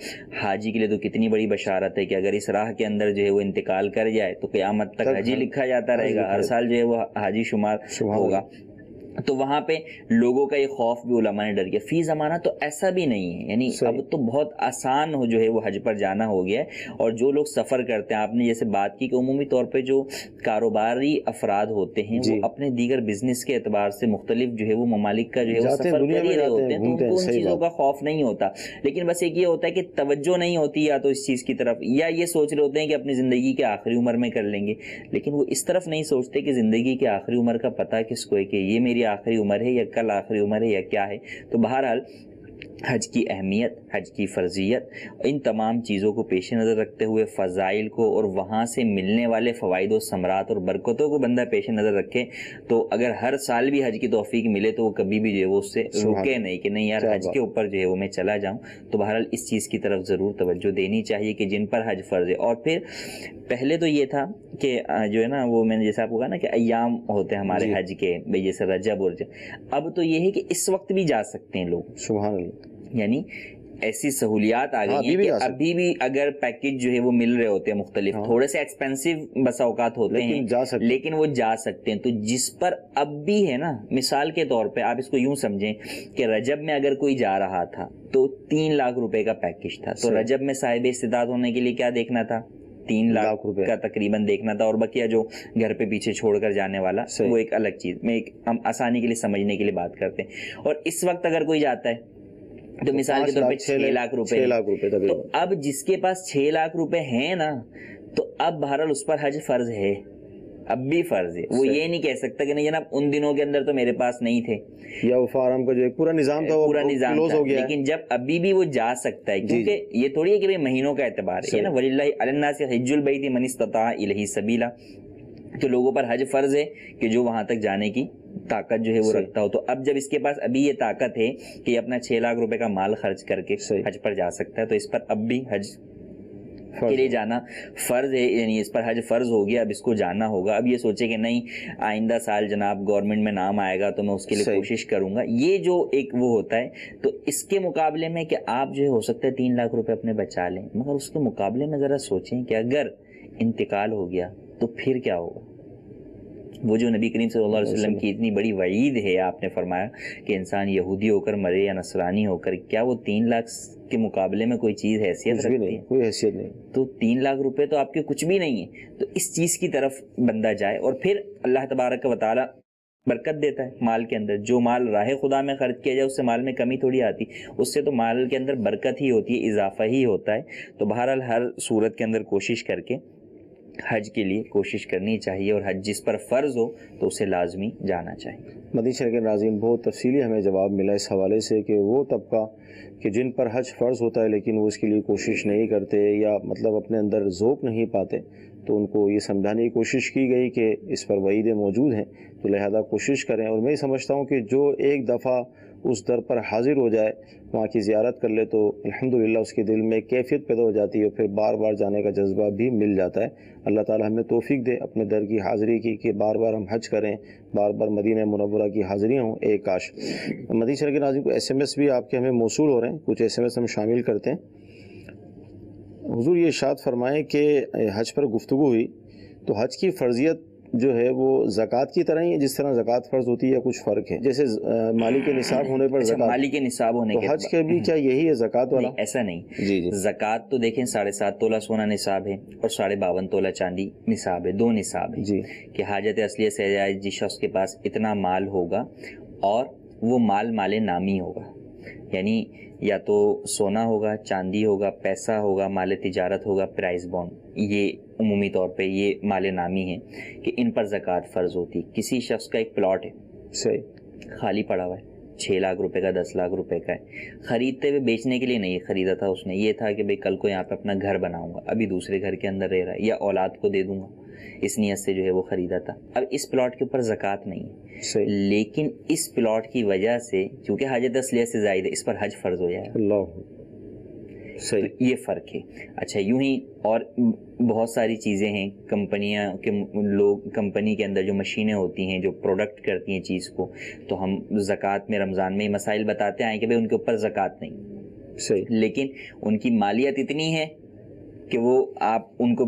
[SPEAKER 4] حاجی کے لیے تو کتنی بڑی بشارت ہے کہ اگر اس راہ کے اندر جو ہے وہ انتقال کر جائے تو قیامت تک حجی لکھا جاتا رہے گا، ہر سال جو ہے وہ حاجی شمار ہوگا۔ تو وہاں پہ لوگوں کا یہ خوف بھی علماء نے ڈر گیا۔ فی زمانہ تو ایسا بھی نہیں ہے، یعنی اب تو بہت آسان ہو جو ہے وہ حج پر جانا ہو گیا ہے، اور جو لوگ سفر کرتے ہیں، آپ نے جیسے بات کی کہ عمومی طور پہ جو کاروباری افراد ہوتے ہیں وہ اپنے دیگر بزنس کے اعتبار سے مختلف جو ہے وہ ممالک کا جو ہے وہ سفر کر ہی رہے ہوتے ہیں، تو ان کو ان چیزوں کا خوف نہیں ہوتا، لیکن بس ایک یہ ہوتا ہے کہ توجہ نہیں ہوتی یا تو اس چیز کی طرف، یا یہ سوچ رہے ہوتے ہیں کہ اپنی زندگی کے آخری عمر میں کر لیں گے، لیکن وہ اس طرف نہیں سوچتے کہ زندگی کے آخری عمر کا پتہ کس کو ہے، کہ یہ میری آخری عمر ہے یا کل آخری عمر ہے یا کیا ہے۔ تو بہرحال حج کی اہمیت، حج کی فرضیت، ان تمام چیزوں کو پیش نظر رکھتے ہوئے، فضائل کو اور وہاں سے ملنے والے فوائد و ثمرات اور برکتوں کو بندہ پیش نظر رکھے، تو اگر ہر سال بھی حج کی توفیق ملے تو وہ کبھی بھی جو ہے وہ اس سے رکے نہیں کہ نہیں یار حج کے اوپر جو ہے وہ میں چلا جاؤں۔ تو بہرحال اس چیز کی طرف ضرور توجہ دینی چاہیے کہ جن پر حج فرض ہے۔ اور پھر پہلے تو یہ تھا کہ جو ہے نا وہ میں نے جیسا آپ کو کہا نا کہ ایام ہوتے ہیں ہمارے حج کے، بھئی جیسے رجب اور اب تو یہ ہے کہ اس وقت بھی جا سکتے ہیں لوگ، سبحان اللہ، یعنی ایسی سہولیات آ گئی ہیں کہ ابھی بھی اگر پیکج جو ہے وہ مل رہے ہوتے ہیں مختلف، تھوڑے سے ایکسپینسو بس اوقات ہوتے ہیں لیکن وہ جا سکتے ہیں۔ تو جس پر اب بھی ہے نا، مثال کے طور پہ آپ اس کو یوں سمجھیں کہ رجب میں اگر کوئی جا رہا تھا تو 3 لاکھ روپے کا پیکج تھا، تو رجب میں صاحب استطاعت ہونے کے لیے کیا دیکھنا تھا؟ 3 لاکھ کا تقریباً دیکھنا تھا، اور بقیہ جو گھر پہ پیچھے چھوڑ کر جانے والا وہ ایک الگ چیز، میں ایک ہم آسانی کے لیے سمجھنے کے لیے بات کرتے ہیں۔ اور اس وقت اگر کوئی جاتا ہے تو مثال کے طور پہ 6 لاکھ روپے، تو اب جس کے پاس 6 لاکھ روپے ہیں نا، تو اب بہرحال اس پر حج فرض ہے، اب بھی فرض ہے۔ وہ یہ نہیں کہہ سکتا کہ نہیں جناب ان دنوں کے اندر تو میرے پاس نہیں تھے،
[SPEAKER 2] یا وہ فارم کا جو ایک پورا نظام تھا وہ کلوز ہو گیا،
[SPEAKER 4] لیکن جب ابھی بھی وہ جا سکتا ہے، کیونکہ یہ تھوڑی ہے کہ مہینوں کا اعتبار ہے نا، وَلِلَّهِ عَلَى النَّاسِ حِجُّ الْبَيْتِ مَنِ اسْتَطَاعَ إِلَيْهِ سَبِيلًا، تو لوگوں پر حج فرض ہے کہ جو وہاں تک جانے کی طاقت جو ہے وہ رکھتا ہو۔ تو اب جب اس کے پاس ابھی یہ طاقت ہے کہ اپنا 6 لاکھ روپے کا مال خرچ کر کے حج پر جا سکتا ہے، تو اس پر اب بھی حج کے لیے جانا فرض ہے، یعنی اس پر حج فرض ہو گیا، اب اس کو جانا ہوگا۔ اب یہ سوچے کہ نہیں آئندہ سال جناب گورنمنٹ میں نام آئے گا تو میں اس کے لیے کوشش کروں گا، یہ جو ایک وہ ہوتا ہے، تو اس کے مقابلے میں کہ آپ جو ہو سکتا ہے 3 لاکھ روپے اپنے بچا لیں، مگر اس کے مقابلے میں ذرا سوچیں کہ اگر انتقال ہو گیا تو پھر کیا ہوگا؟ وہ جو نبی کریم صلی اللہ علیہ وسلم کی اتنی بڑی وعید ہے، آپ نے فرمایا کہ انسان یہودی ہو کر مرے یا نصرانی ہو کر، کیا وہ 3 لاکھ کے مقابلے میں کوئی چیز حیثیت رکھتی ہے؟
[SPEAKER 2] کوئی حیثیت نہیں۔
[SPEAKER 4] تو 3 لاکھ روپے تو آپ کے کچھ بھی نہیں ہے۔ تو اس چیز کی طرف بندہ جائے، اور پھر اللہ تبارک و تعالی برکت دیتا ہے مال کے اندر، جو مال راہ خدا میں خرچ کیا جائے اس سے مال میں کمی تھوڑی آتی، اس سے تو مال کے اندر برکت ہی ہوتی ہے، اضافہ ہی ہوتا ہے۔ تو بہرحال ہر صورت کے اندر کوشش کر کے حج کے لیے کوشش کرنی چاہیے، اور حج جس پر فرض ہو تو اسے لازمی جانا چاہیے۔
[SPEAKER 2] مدنی چینل کے ناظرین، بہت تفصیلی ہمیں جواب ملا اس حوالے سے کہ وہ طبقہ کہ جن پر حج فرض ہوتا ہے لیکن وہ اس کے لیے کوشش نہیں کرتے، یا مطلب اپنے اندر ذوق نہیں پاتے، تو ان کو یہ سمجھانے کی کوشش کی گئی کہ اس پر وعیدیں موجود ہیں، تو لہذا کوشش کریں. اور میں سمجھتا ہوں کہ جو ایک دفعہ اس در پر حاضر ہو جائے، وہاں کی زیارت کر لے، تو الحمدللہ اس کے دل میں کیفیت پیدا ہو جاتی ہے، پھر بار بار جانے کا جذبہ بھی مل جاتا ہے. اللہ تعالی ہمیں توفیق دے اپنے در کی حاضری کی، کہ بار بار ہم حج کریں، بار بار مدینہ منورہ کی حاضریاں ہوں. ایک کاش. مدینہ شریف کے ناظرین کو ایس ایم ایس بھی آپ کے ہمیں موصول ہو رہے ہیں، کچھ ایس ایم ایس ہم شامل کرتے ہیں. حضور یہ ارشاد فرمائیں کہ حج پر گفتگو ہوئی، تو حج کی فرضیت جو ہے وہ زکوٰۃ کی طرح ہی ہے جس طرح زکوٰۃ فرض ہوتی ہے، یا کچھ فرق ہے؟ جیسے مالی کے نصاب ہونے پر زکوٰۃ،
[SPEAKER 4] مالی کے نصاب ہونے
[SPEAKER 2] تو حج کے بھی کیا یہی ہے زکوٰۃ والا؟
[SPEAKER 4] ایسا نہیں.
[SPEAKER 2] جی جی.
[SPEAKER 4] زکوٰۃ تو دیکھیں 7.5 تولہ سونا نصاب ہے اور 52.5 تولہ چاندی نصاب ہے، 2 نصاب ہے
[SPEAKER 2] جی. کہ
[SPEAKER 4] حاجت اصلیہ سے جس شخص کے پاس اتنا مال ہوگا اور وہ مال نامی ہوگا، یعنی یا تو سونا ہوگا، چاندی ہوگا، پیسہ ہوگا، مال تجارت ہوگا، پرائز بانڈ، یہ عمومی طور پہ یہ مال نامی ہیں کہ ان پر زکوٰۃ فرض ہوتی. کسی شخص کا ایک پلاٹ ہے،
[SPEAKER 2] صحیح،
[SPEAKER 4] خالی پڑا ہوا ہے، 6 لاکھ روپے کا، 10 لاکھ روپے کا ہے، خریدتے ہوئے بیچنے کے لیے نہیں خریدا تھا اس نے، یہ تھا کہ بھئی کل کو یہاں پہ اپنا گھر بناؤں گا، ابھی دوسرے گھر کے اندر رہ رہا ہے، یا اولاد کو دے دوں گا، اس نیت سے جو ہے وہ خریدا تھا. اب اس پلاٹ کے اوپر زکوٰۃ نہیں ہے، لیکن اس پلاٹ کی وجہ سے چونکہ حاجت اصلیہ سے زائد ہے، اس پر حج فرض ہو جائے گا.
[SPEAKER 2] اللہ، صحیح.
[SPEAKER 4] یہ فرق ہے. اچھا یوں ہی اور بہت ساری چیزیں ہیں، کمپنیاں کے لوگ، کمپنی کے اندر جو مشینیں ہوتی ہیں جو پروڈکٹ کرتی ہیں چیز کو، تو ہم زکوٰۃ میں رمضان میں مسائل بتاتے آئیں کہ بھئی ان کے اوپر زکوٰۃ نہیں،
[SPEAKER 2] صحیح،
[SPEAKER 4] لیکن ان کی مالیت اتنی ہے کہ وہ آپ ان کو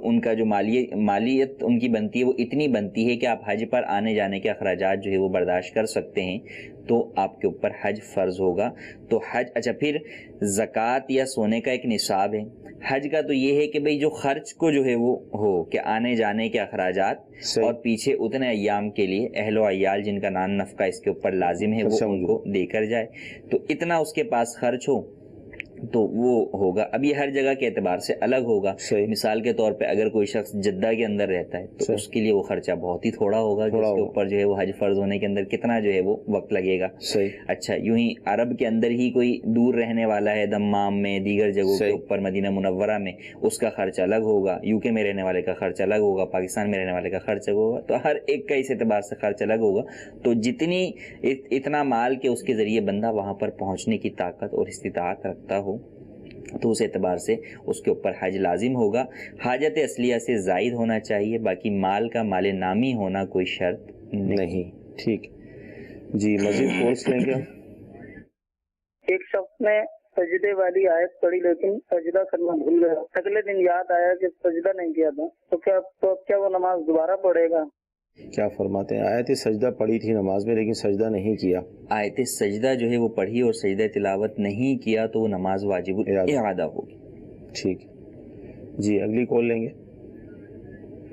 [SPEAKER 4] ان کا جو مالیت ان کی بنتی ہے وہ اتنی بنتی ہے کہ آپ حج پر آنے جانے کے اخراجات جو ہے وہ برداشت کر سکتے ہیں، تو آپ کے اوپر حج فرض ہوگا. تو حج، اچھا پھر زکوٰۃ یا سونے کا ایک نصاب ہے، حج کا تو یہ ہے کہ بھئی جو خرچ کو جو ہے وہ ہو کہ آنے جانے کے اخراجات اور پیچھے اتنے ایام کے لیے اہل و عیال جن کا نان نفقہ اس کے اوپر لازم ہے وہ ان کو دے کر جائے، تو اتنا اس کے پاس خرچ ہو تو وہ ہوگا. اب یہ ہر جگہ کے اعتبار سے الگ ہوگا. مثال کے طور پہ اگر کوئی شخص جدہ کے اندر رہتا ہے تو اس کے لیے وہ خرچہ بہت ہی تھوڑا ہوگا کہ اس کے اوپر جو ہے وہ حج فرض ہونے کے اندر کتنا جو ہے وہ وقت لگے گا. اچھا یوں ہی عرب کے اندر ہی کوئی دور رہنے والا ہے، دمام میں، دیگر جگہوں کے اوپر، مدینہ منورہ میں، اس کا خرچ الگ ہوگا، یو کے میں رہنے والے کا خرچ الگ ہوگا، پاکستان میں رہنے والے کا خرچ الگ ہوگا، تو ہر ایک کا اس اعتبار سے خرچ الگ ہوگا. تو جتنی اتنا مال کہ اس کے ذریعے بندہ وہاں پر پہنچنے کی طاقت اور استطاعت رکھتا ہو تو اس اعتبار سے اس کے اوپر حج لازم ہوگا. حاجت اصلیہ سے زائد ہونا چاہیے، باقی مال کا مال نامی ہونا کوئی شرط نہیں.
[SPEAKER 2] ٹھیک جی. مزید کورس لیں گے.
[SPEAKER 8] ایک شخص نے سجدے والی آیت پڑھی لیکن سجدہ کرنا بھول گیا، اگلے دن یاد آیا کہ سجدہ نہیں کیا تھا، تو کیا وہ نماز دوبارہ پڑھے گا؟
[SPEAKER 2] کیا فرماتے ہیں؟ آیت سجدہ پڑھی تھی نماز میں لیکن سجدہ نہیں کیا.
[SPEAKER 4] آیت سجدہ جو ہے وہ پڑھی اور سجدہ تلاوت نہیں کیا تو وہ نماز واجب اعادہ ہوگی.
[SPEAKER 2] ٹھیک جی. اگلی کال لیں گے.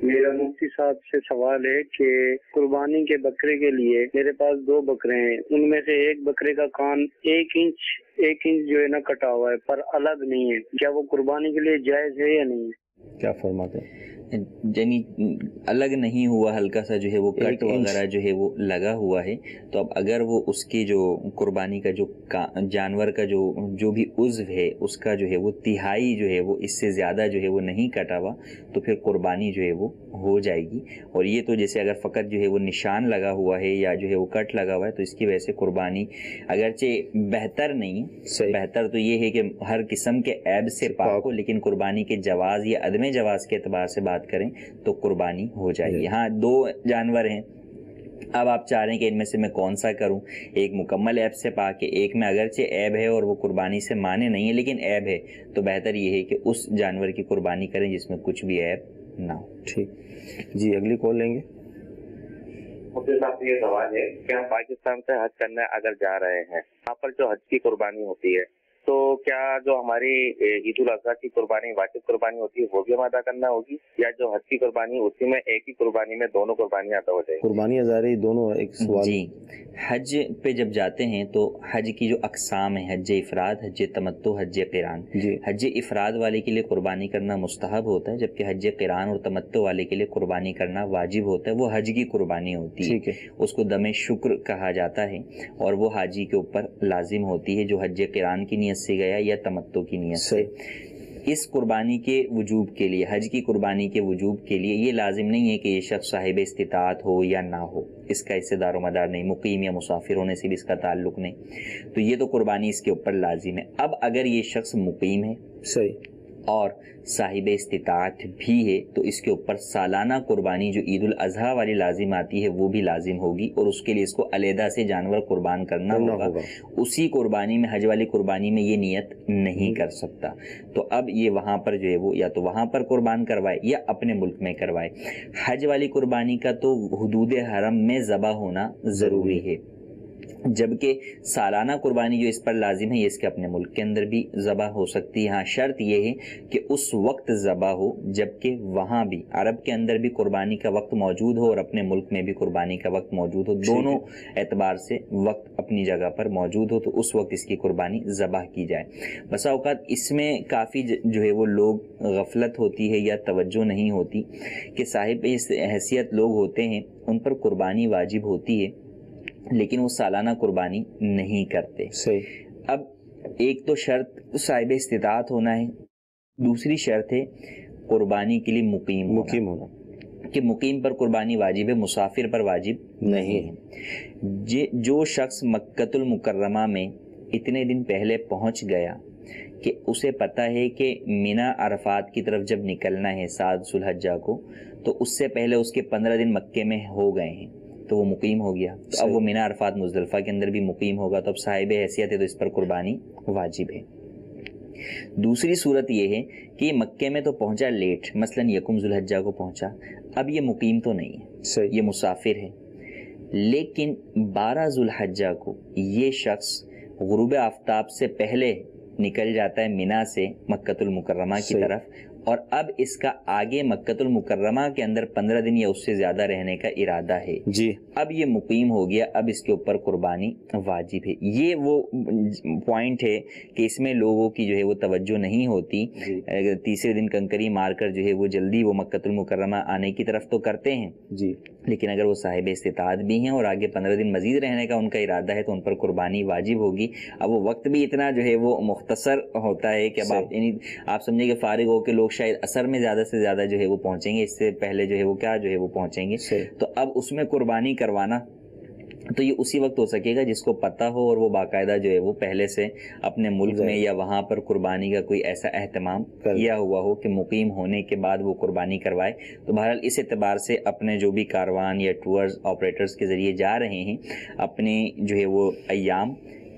[SPEAKER 5] میرا مفتی صاحب سے سوال ہے کہ قربانی کے بکرے کے لیے میرے پاس 2 بکرے ہیں، ان میں سے ایک بکرے کا کان 1 انچ جو ہے نا کٹا ہوا ہے پر الگ نہیں ہے، کیا وہ قربانی کے لیے جائز ہے یا نہیں؟
[SPEAKER 2] کیا فرماتے ہیں؟
[SPEAKER 4] یعنی الگ نہیں ہوا، ہلکا سا جو ہے وہ کٹ وغیرہ جو ہے وہ لگا ہوا ہے، تو اب اگر وہ اس کی جو قربانی کا جو جانور کا جو بھی عضو ہے اس کا جو ہے وہ 1/3 جو ہے وہ اس سے زیادہ جو ہے وہ نہیں کٹا ہوا تو پھر قربانی جو ہے وہ ہو جائے گی. اور یہ تو جیسے اگر فقط جو ہے وہ نشان لگا ہوا ہے یا جو ہے وہ کٹ لگا ہوا ہے تو اس کی وجہ سے قربانی اگرچہ بہتر نہیں، بہتر تو یہ ہے کہ ہر قسم کے عیب سے پاک ہو، لیکن قربانی کے جواز یا عدم جواز کے اعتبار سے بات کریں تو قربانی ہو جائے گی. ہاں 2 جانور ہیں، اب آپ چاہ رہے ہیں کہ ان میں سے میں کون سا کروں، ایک مکمل عیب سے پاک ہے، ایک میں اگرچہ عیب ہے اور وہ قربانی سے مانے نہیں ہے لیکن عیب ہے، تو بہتر یہ ہے کہ اس جانور کی قربانی کریں جس میں کچھ بھی عیب نہ ہو.
[SPEAKER 2] ٹھیک جی. اگلی کال لیں گے.
[SPEAKER 3] مفتی صاحب سے یہ سوال ہے کہ ہم پاکستان سے حج کرنے اگر جا رہے ہیں، وہاں پر جو حج کی قربانی ہوتی ہے تو کیا جو ہماری عید الاضحیٰ کی قربانی واجب قربانی ہوتی ہے وہ بھی ہم ادا کرنا ہوگی، یا جو حج کی قربانی اسی میں ایک ہی قربانی میں دونوں قربانیاں ادا ہو جائیں گی؟
[SPEAKER 2] قربانی ازاری دونوں ایک سوال.
[SPEAKER 4] جی. حج پہ جب جاتے ہیں تو حج کی جو اقسام ہیں، حج افراد، حج تمتع، حج قران. حج افراد والے کے لیے قربانی کرنا مستحب ہوتا ہے، جبکہ حج قران اور تمتع والے کے لیے قربانی کرنا واجب ہوتا ہے. وہ حج کی قربانی ہوتی ہے، اس کو دم شکر کہا جاتا ہے، اور وہ حاجی کے اوپر لازم ہوتی ہے جو حج قران کی نیت سے گیا یا تمتع کی نیت سے. اس قربانی کے وجوب کے لیے، حج کی قربانی کے وجوب کے لیے یہ لازم نہیں ہے کہ یہ شخص صاحب استطاعت ہو یا نہ ہو، اس کا اس سے دار و مدار نہیں، مقیم یا مسافر ہونے سے بھی اس کا تعلق نہیں، تو یہ تو قربانی اس کے اوپر لازم ہے۔ اب اگر یہ شخص مقیم ہے
[SPEAKER 2] صحیح
[SPEAKER 4] اور صاحب استطاعت بھی ہے تو اس کے اوپر سالانہ قربانی جو عید الاضحیٰ والی لازم آتی ہے وہ بھی لازم ہوگی، اور اس کے لیے اس کو علیحدہ سے جانور قربان کرنا ہوگا۔ اسی قربانی میں، حج والی قربانی میں یہ نیت نہیں کر سکتا، تو اب یہ وہاں پر جو ہے وہ یا تو وہاں پر قربان کروائے یا اپنے ملک میں کروائے۔ حج والی قربانی کا تو حدود حرم میں ذبح ہونا ضروری ہے، جبکہ سالانہ قربانی جو اس پر لازم ہے یہ اس کے اپنے ملک کے اندر بھی ذبح ہو سکتی ہے۔ ہاں شرط یہ ہے کہ اس وقت ذبح ہو جبکہ وہاں بھی، عرب کے اندر بھی قربانی کا وقت موجود ہو اور اپنے ملک میں بھی قربانی کا وقت موجود ہو، دونوں اعتبار سے وقت اپنی جگہ پر موجود ہو، تو اس وقت اس کی قربانی ذبح کی جائے۔ بسا اوقات اس میں کافی جو ہے وہ لوگ غفلت ہوتی ہے یا توجہ نہیں ہوتی کہ صاحب حیثیت لوگ ہوتے ہیں ان پر قربانی واجب ہوتی ہے لیکن وہ سالانہ قربانی نہیں کرتے۔
[SPEAKER 2] صحیح۔
[SPEAKER 4] اب ایک تو شرط صاحب استطاعت ہونا ہے، دوسری شرط ہے قربانی کے لیے مقیم ہونا، کہ مقیم پر قربانی واجب ہے، مسافر پر واجب نہیں ہے۔ جو شخص مکۃ المکرمہ میں اتنے دن پہلے پہنچ گیا کہ اسے پتہ ہے کہ مینا عرفات کی طرف جب نکلنا ہے 7 ذو الحجہ کو، تو اس سے پہلے اس کے 15 دن مکے میں ہو گئے ہیں تو وہ مقیم ہو گیا، تو اب وہ مینا عرفات مزدلفہ کے اندر بھی مقیم ہوگا، تو اب صاحب حیثیت ہے تو اس پر قربانی واجب ہے۔ دوسری صورت یہ ہے کہ یہ مکے میں تو پہنچا لیٹ، مثلا یکم ذو الحجہ کو پہنچا، اب یہ مقیم تو نہیں ہے، یہ مسافر ہے، لیکن 12 ذو الحجہ کو یہ شخص غروب آفتاب سے پہلے نکل جاتا ہے مینا سے مکۃ المکرمہ کی طرف، اور اب اس کا آگے مکۃ المکرمہ کے اندر 15 دن یا اس سے زیادہ رہنے کا ارادہ ہے جی، اب یہ مقیم ہو گیا، اب اس کے اوپر قربانی واجب ہے۔ یہ وہ پوائنٹ ہے کہ اس میں لوگوں کی جو ہے وہ توجہ نہیں ہوتی، تیسرے دن کنکری مار کر جو ہے وہ جلدی وہ مکۃ المکرمہ آنے کی طرف تو کرتے ہیں جی، لیکن اگر وہ صاحب استطاعت بھی ہیں اور آگے 15 دن مزید رہنے کا ان کا ارادہ ہے تو ان پر قربانی واجب ہوگی۔ اب وہ وقت بھی اتنا جو ہے وہ مختصر ہوتا ہے کہ اب آپ سمجھیں کہ فارغ ہو کے لوگ شاید اثر میں زیادہ سے زیادہ جو ہے وہ پہنچیں گے، اس سے پہلے جو ہے وہ کیا جو ہے وہ پہنچیں گے، تو اب اس میں قربانی کروانا تو یہ اسی وقت ہو سکے گا جس کو پتہ ہو اور وہ باقاعدہ جو ہے وہ پہلے سے اپنے ملک میں یا وہاں پر قربانی کا کوئی ایسا اہتمام کیا ہوا ہو کہ مقیم ہونے کے بعد وہ قربانی کروائے۔ تو بہرحال اس اعتبار سے اپنے جو بھی کاروان یا ٹورز آپریٹرز کے ذریعے جا رہے ہیں، اپنے جو ہے وہ ایام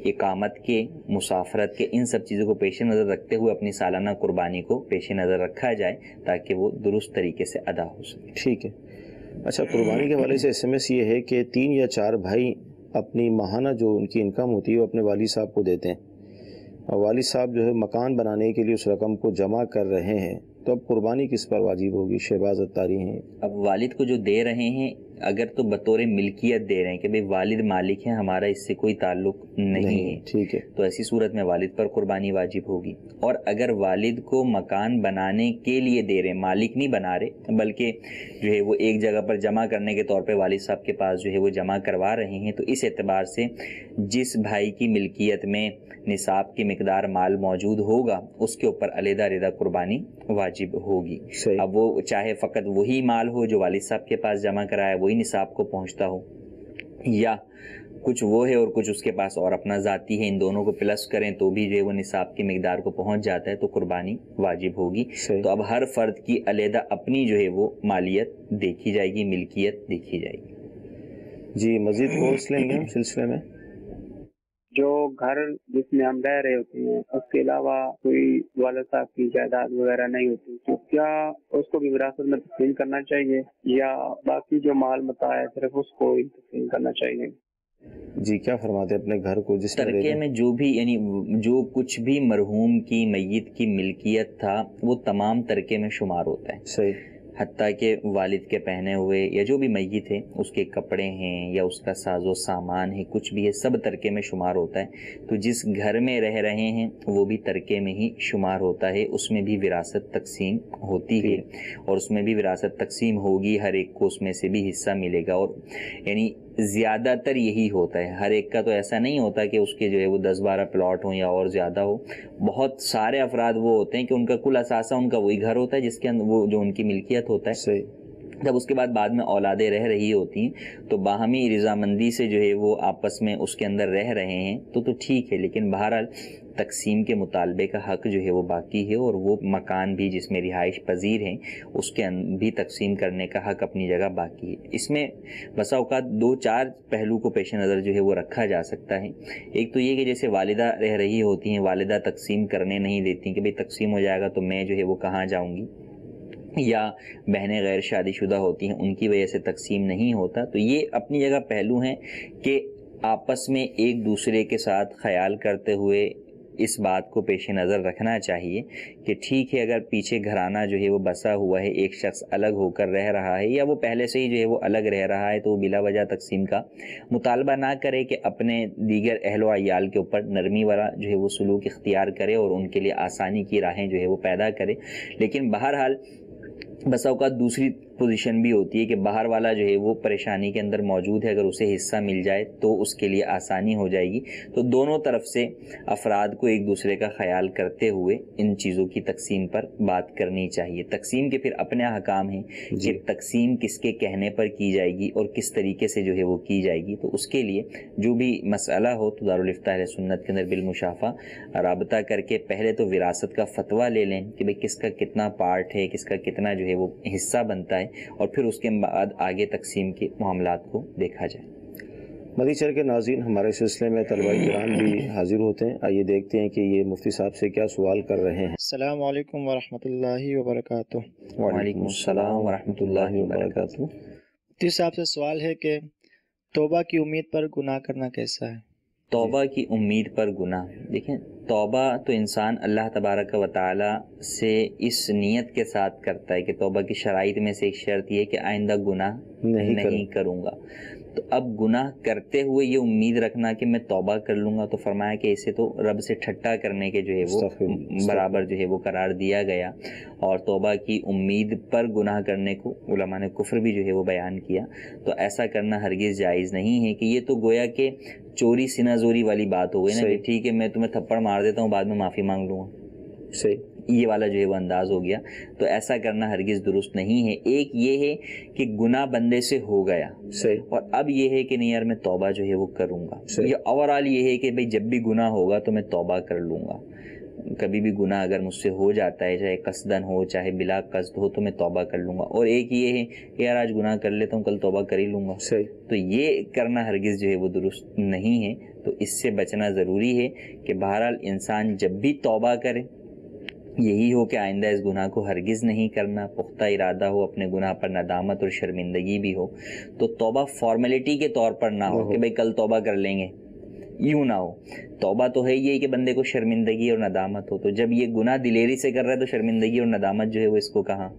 [SPEAKER 4] اقامت کے، مسافرت کے، ان سب چیزوں کو پیش نظر رکھتے ہوئے اپنی سالانہ قربانی کو پیش نظر رکھا جائے تاکہ وہ درست طریقے سے ادا ہو سکے۔
[SPEAKER 2] ٹھیک ہے۔ اچھا، قربانی کے حوالے سے SMS یہ ہے کہ 3 یا 4 بھائی اپنی ماہانہ جو ان کی انکم ہوتی ہے وہ اپنے والد صاحب کو دیتے ہیں، اور والد صاحب جو ہے مکان بنانے کے لیے اس رقم کو جمع کر رہے ہیں، تو اب قربانی کس پر واجب ہوگی؟ شہباز اتاری ہیں۔
[SPEAKER 4] اب والد کو جو دے رہے ہیں اگر تو بطور ملکیت دے رہے ہیں کہ بھئی والد مالک ہیں، ہمارا اس سے کوئی تعلق نہیں ہے،
[SPEAKER 2] ٹھیک ہے،
[SPEAKER 4] تو ایسی صورت میں والد پر قربانی واجب ہوگی۔ اور اگر والد کو مکان بنانے کے لیے دے رہے ہیں، مالک نہیں بنا رہے بلکہ جو ہے وہ ایک جگہ پر جمع کرنے کے طور پہ والد صاحب کے پاس جو ہے وہ جمع کروا رہے ہیں، تو اس اعتبار سے جس بھائی کی ملکیت میں نصاب کی مقدار مال موجود ہوگا اس کے اوپر علیحدہ علیحدہ قربانی واجب ہوگی۔ اب وہ چاہے فقط وہی مال ہو جو والد صاحب کے پاس جمع کرایا وہی نصاب کو پہنچتا ہو، یا کچھ وہ ہے اور کچھ اس کے پاس اور اپنا ذاتی ہے، ان دونوں کو پلس کریں تو بھی جو ہے وہ نصاب کی مقدار کو پہنچ جاتا ہے تو قربانی واجب ہوگی۔ تو اب ہر فرد کی علیحدہ اپنی جو ہے وہ مالیت دیکھی جائے گی، ملکیت دیکھی جائے گی۔
[SPEAKER 2] جی، مزید کورس لیں گے ہم سلسلے میں؟
[SPEAKER 5] جو گھر جس میں ہم رہ رہے ہوتے ہیں اس کے علاوہ کوئی والد صاحب کی جائیداد وغیرہ نہیں ہوتی، تو کیا اس کو بھی وراثت میں تقسیم کرنا چاہیے یا باقی جو مال متاع ہے صرف اس کو ہی تقسیم کرنا چاہیے؟
[SPEAKER 2] جی، کیا فرماتے ہیں اپنے گھر کو جس
[SPEAKER 4] ترکے میں جو بھی یعنی جو کچھ بھی مرحوم کی میت کی ملکیت تھا وہ تمام ترکے میں شمار ہوتا ہے،
[SPEAKER 2] صحیح،
[SPEAKER 4] حتیٰ کہ والد کے پہنے ہوئے یا جو بھی میت ہے اس کے کپڑے ہیں یا اس کا ساز و سامان ہے، کچھ بھی ہے، سب ترکے میں شمار ہوتا ہے۔ تو جس گھر میں رہ رہے ہیں وہ بھی ترکے میں ہی شمار ہوتا ہے، اس میں بھی وراثت تقسیم ہوتی ہے اور اس میں بھی وراثت تقسیم ہوگی، ہر ایک کو اس میں سے بھی حصہ ملے گا۔ اور یعنی زیادہ تر یہی ہوتا ہے، ہر ایک کا تو ایسا نہیں ہوتا کہ اس کے جو ہے وہ 10-12 پلاٹ ہوں یا اور زیادہ ہو. بہت سارے افراد وہ ہوتے ہیں کہ ان کا کل اثاثہ ان کا وہی گھر ہوتا ہے جس کے اندر وہ جو ان کی ملکیت ہوتا ہے. جب اس کے بعد میں اولادیں رہ رہی ہوتی ہیں تو باہمی رضامندی سے جو ہے وہ آپس میں اس کے اندر رہ رہے ہیں تو ٹھیک ہے، لیکن بہرحال تقسیم کے مطالبے کا حق جو ہے وہ باقی ہے، اور وہ مکان بھی جس میں رہائش پذیر ہیں اس کے بھی تقسیم کرنے کا حق اپنی جگہ باقی ہے. اس میں بسا اوقات 2-4 پہلو کو پیش نظر جو ہے وہ رکھا جا سکتا ہے. ایک تو یہ کہ جیسے والدہ رہ رہی ہوتی ہیں، والدہ تقسیم کرنے نہیں دیتی کہ بھئی تقسیم ہو جائے گا تو میں جو ہے وہ کہاں جاؤں گی، یا بہنیں غیر شادی شدہ ہوتی ہیں ان کی وجہ سے تقسیم نہیں ہوتا. تو یہ اپنی جگہ پہلو ہیں کہ آپس میں ایک دوسرے کے ساتھ خیال کرتے ہوئے اس بات کو پیش نظر رکھنا چاہیے کہ ٹھیک ہے اگر پیچھے گھرانہ جو ہے وہ بسا ہوا ہے، ایک شخص الگ ہو کر رہ رہا ہے یا وہ پہلے سے ہی جو ہے وہ الگ رہ رہا ہے، تو وہ بلا وجہ تقسیم کا مطالبہ نہ کرے کہ اپنے دیگر اہل و عیال کے اوپر نرمی والا جو ہے وہ سلوک اختیار کرے اور ان کے لیے آسانی کی راہیں جو ہے وہ پیدا کرے. لیکن بہرحال بس اوقات دوسری پوزیشن بھی ہوتی ہے کہ باہر والا جو ہے وہ پریشانی کے اندر موجود ہے، اگر اسے حصہ مل جائے تو اس کے لیے آسانی ہو جائے گی. تو دونوں طرف سے افراد کو ایک دوسرے کا خیال کرتے ہوئے ان چیزوں کی تقسیم پر بات کرنی چاہیے. تقسیم کے پھر اپنے احکام ہیں کہ تقسیم کس کے کہنے پر کی جائے گی اور کس طریقے سے جو ہے وہ کی جائے گی. تو اس کے لیے جو بھی مسئلہ ہو تو دارالفتاء اہل سنت کے اندر بالمشافہ رابطہ کر کے پہلے تو وراثت کا فتویٰ لے لیں کہ بھئی کس کا کتنا پارٹ ہے، کس کا کتنا جو ہے وہ حصہ بنتا ہے، اور پھر اس کے بعد آگے تقسیم کے معاملات کو دیکھا جائے.
[SPEAKER 2] مدنی چینل کے ناظرین، ہمارے سلسلے میں طلبہ کرام بھی حاضر ہوتے ہیں. آئیے دیکھتے ہیں کہ یہ مفتی صاحب سے کیا سوال کر رہے ہیں.
[SPEAKER 9] السلام علیکم ورحمۃ اللہ وبرکاتہ.
[SPEAKER 4] وعلیکم السلام ورحمۃ اللہ وبرکاتہ.
[SPEAKER 9] مفتی صاحب سے سوال ہے کہ توبہ کی امید پر گناہ کرنا کیسا ہے؟
[SPEAKER 4] توبہ کی امید پر گناہ، دیکھیں توبہ تو انسان اللہ تبارک و تعالی سے اس نیت کے ساتھ کرتا ہے کہ توبہ کی شرائط میں سے ایک شرط یہ کہ آئندہ گناہ نہیں کروں گا. تو اب گناہ کرتے ہوئے یہ امید رکھنا کہ میں توبہ کر لوں گا، تو فرمایا کہ اسے تو رب سے ٹھٹا کرنے کے جو ہے وہ برابر جو ہے وہ قرار دیا گیا. اور توبہ کی امید پر گناہ کرنے کو علماء نے کفر بھی جو ہے وہ بیان کیا. تو ایسا کرنا ہرگز جائز نہیں ہے کہ یہ تو گویا کہ چوری سینہ زوری والی بات ہو گئی نا کہ ٹھیک ہے میں تمہیں تھپڑ مار دیتا ہوں بعد میں معافی مانگ لوں گا. صحیح، یہ والا جو ہے وہ انداز ہو گیا. تو ایسا کرنا ہرگز درست نہیں ہے. ایک یہ ہے کہ گناہ بندے سے ہو گیا اور اب یہ ہے کہ نہیں یار میں توبہ جو ہے وہ کروں گا. یہ اوورال یہ ہے کہ بھئی جب بھی گناہ ہوگا تو میں توبہ کر لوں گا. کبھی بھی گناہ اگر مجھ سے ہو جاتا ہے، چاہے قصدن ہو چاہے بلا قصد ہو، تو میں توبہ کر لوں گا. اور ایک یہ ہے کہ یار آج گناہ کر لیتا ہوں کل توبہ کر ہی لوں گا. تو یہ کرنا ہرگز جو ہے وہ درست نہیں ہے. تو اس سے بچنا ضروری ہے کہ بہرحال انسان جب بھی توبہ کرے یہی ہو کہ آئندہ اس گناہ کو ہرگز نہیں کرنا، پختہ ارادہ ہو، اپنے گناہ پر ندامت اور شرمندگی بھی ہو. تو توبہ فارمیلٹی کے طور پر نہ ہو کہ بھئی کل توبہ کر لیں گے، یوں نہ ہو. توبہ تو ہے یہ کہ بندے کو شرمندگی اور ندامت ہو. تو جب یہ گناہ دلیری سے کر رہا ہے تو شرمندگی اور ندامت جو ہے وہ اس کو کہاں.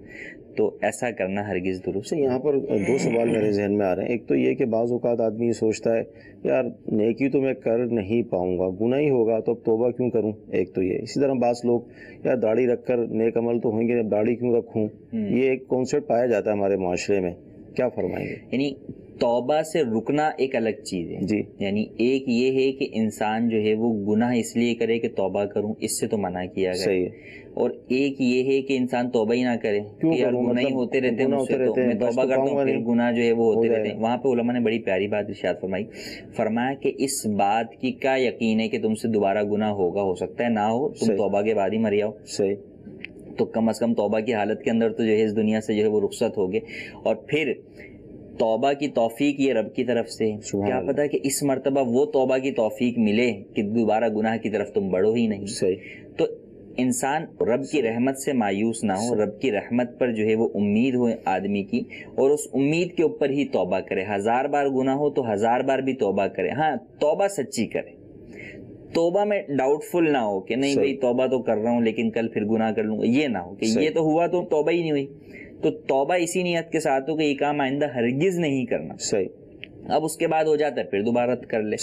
[SPEAKER 4] تو ایسا کرنا ہرگز درست.
[SPEAKER 2] یہاں پر 2 سوال میرے ذہن میں آ رہے ہیں. ایک تو یہ کہ بعض اوقات آدمی یہ سوچتا ہے یار نیکی تو میں کر نہیں پاؤں گا، گناہ ہی ہوگا تو اب توبہ کیوں کروں. ایک تو یہ. اسی طرح بعض لوگ یار داڑھی رکھ کر نیک عمل تو ہوئیں گے، داڑھی کیوں رکھوں. یہ ایک کانسیپٹ پایا جاتا ہے ہمارے معاشرے میں. کیا فرمائیں گے؟
[SPEAKER 4] یعنی توبہ سے رکنا ایک الگ چیز ہے جی. یعنی ایک یہ ہے کہ انسان جو ہے وہ گناہ اس لیے کرے کہ توبہ کروں، اس سے تو منع کیا گیا. صحیح ہے. اور ایک یہ ہے کہ انسان توبہ ہی نہ کرے کہ یار گناہ ہی ہوتے رہتے ہیں، میں توبہ کرتا ہوں پھر گناہ جو ہے وہ ہوتے رہتے ہیں. وہاں پہ علماء نے بڑی پیاری بات ارشاد فرمایا کہ اس بات کی کا یقین ہے کہ تم سے دوبارہ گناہ ہوگا، ہو سکتا ہے نہ ہو، تم توبہ کے بعد ہی مر جاؤ. صحیح. تو کم از کم توبہ کی حالت کے اندر تو جو ہے اس دنیا سے جو ہے وہ رخصت ہوگے. اور پھر توبہ کی توفیق یہ رب کی طرف سے. کیا پتا کہ اس مرتبہ وہ توبہ کی توفیق ملے کہ دوبارہ گناہ کی طرف تم بڑھو ہی نہیں. تو انسان رب کی رحمت سے مایوس نہ ہو، رب کی رحمت پر جو ہے وہ امید ہو آدمی کی، اور اس امید کے اوپر ہی توبہ کرے. 1000 بار گناہ ہو تو 1000 بار بھی توبہ کرے. ہاں توبہ سچی کرے، توبہ میں ڈاؤٹ فل نہ ہو کہ نہیں بھئی توبہ تو کر رہا ہوں لیکن کل پھر گناہ کر لوں گا. یہ نہ ہو کہ یہ تو ہوا تو توبہ ہی نہیں ہوئی. تو توبہ اسی نیت کے ساتھ ہو کہ یہ کام آئندہ ہرگز نہیں کرنا. صحیح. اب اس کے بعد ہو جاتا ہے پھر دوبارہ کر لے،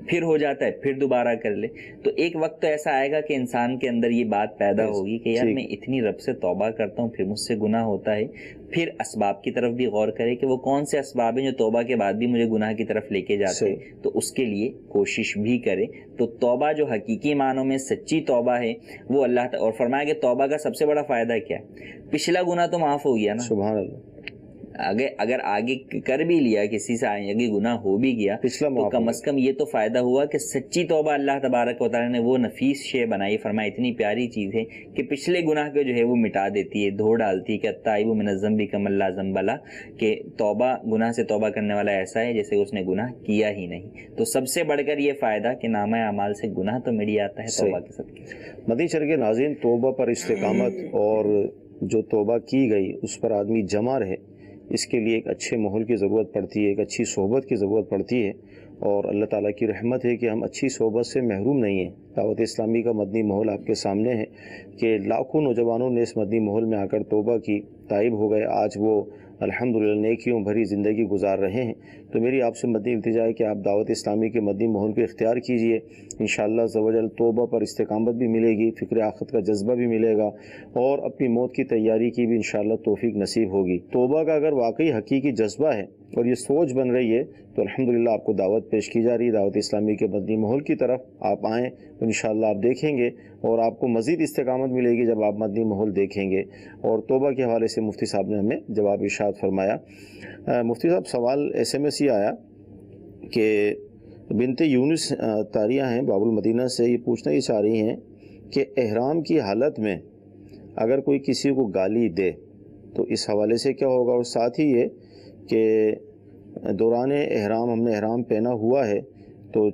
[SPEAKER 4] پھر ہو جاتا ہے پھر دوبارہ کر لے. تو ایک وقت تو ایسا آئے گا کہ انسان کے اندر یہ بات پیدا ہوگی کہ یار میں اتنی رب سے توبہ کرتا ہوں پھر مجھ سے گناہ ہوتا ہے. پھر اسباب کی طرف بھی غور کرے کہ وہ کون سے اسباب ہیں جو توبہ کے بعد بھی مجھے گناہ کی طرف لے کے جاتے ہیں، تو اس کے لیے کوشش بھی کرے. تو توبہ جو حقیقی معنوں میں سچی توبہ ہے وہ اللہ اور فرمایا کہ توبہ کا سب سے بڑا فائدہ کیا ہے؟ پچھلا گناہ تو معاف ہو گیا نا. سبحان اللہ. اگر آگے کر بھی لیا کسی سے آگے گناہ ہو بھی گیا تو کم از کم یہ تو فائدہ ہوا کہ سچی توبہ اللہ تبارک و تعالیٰ نے وہ نفیس شے بنائی، فرمایا اتنی پیاری چیز ہے کہ پچھلے گناہ کو جو ہے وہ مٹا دیتی ہے، دھو ڈالتی ہے. کہ التائب من الذنب کمن لا ذنب لہ، کہ توبہ گناہ سے توبہ کرنے والا ایسا ہے جیسے اس نے گناہ کیا ہی نہیں. تو سب سے بڑھ کر یہ فائدہ کہ نامہ اعمال سے گناہ تو مٹ جاتا ہے توبہ کے صدقے.
[SPEAKER 2] مدنی چینل کے ناظرین، توبہ پر استقامت اور جو توبہ کی گئی اس پر آدمی جمع رہے، اس کے لیے ایک اچھے ماحول کی ضرورت پڑتی ہے، ایک اچھی صحبت کی ضرورت پڑتی ہے. اور اللہ تعالیٰ کی رحمت ہے کہ ہم اچھی صحبت سے محروم نہیں ہیں. دعوت اسلامی کا مدنی ماحول آپ کے سامنے ہے کہ لاکھوں نوجوانوں نے اس مدنی ماحول میں آ کر توبہ کی، تائب ہو گئے، آج وہ الحمدللہ نیکیوں بھری زندگی گزار رہے ہیں. تو میری آپ سے مدنی التجا ہے کہ آپ دعوت اسلامی کے مدنی ماحول کو اختیار کیجئے. انشاءاللہ عز و جل توبہ پر استقامت بھی ملے گی، فکر آخرت کا جذبہ بھی ملے گا، اور اپنی موت کی تیاری کی بھی انشاءاللہ توفیق نصیب ہوگی. توبہ کا اگر واقعی حقیقی جذبہ ہے اور یہ سوچ بن رہی ہے تو الحمدللہ آپ کو دعوت پیش کی جا رہی ہے. دعوت اسلامی کے مدنی ماحول کی طرف آپ آئیں تو انشاءاللہ آپ دیکھیں گے اور آپ کو مزید استقامت ملے گی جب آپ مدنی ماحول دیکھیں گے. اور توبہ کے حوالے سے مفتی صاحب نے ہمیں جواب ارشاد فرمایا. مفتی صاحب، سوال ایس ایم ایس یہ آیا کہ بنت یونس طاریہ ہیں باب المدینہ سے، یہ پوچھنا یہ چاہ رہی ہیں کہ احرام کی حالت میں اگر کوئی کسی کو گالی دے تو اس حوالے سے کیا ہوگا، اور ساتھ ہی یہ کہ دوران احرام ہم نے احرام پہنا ہوا ہے تو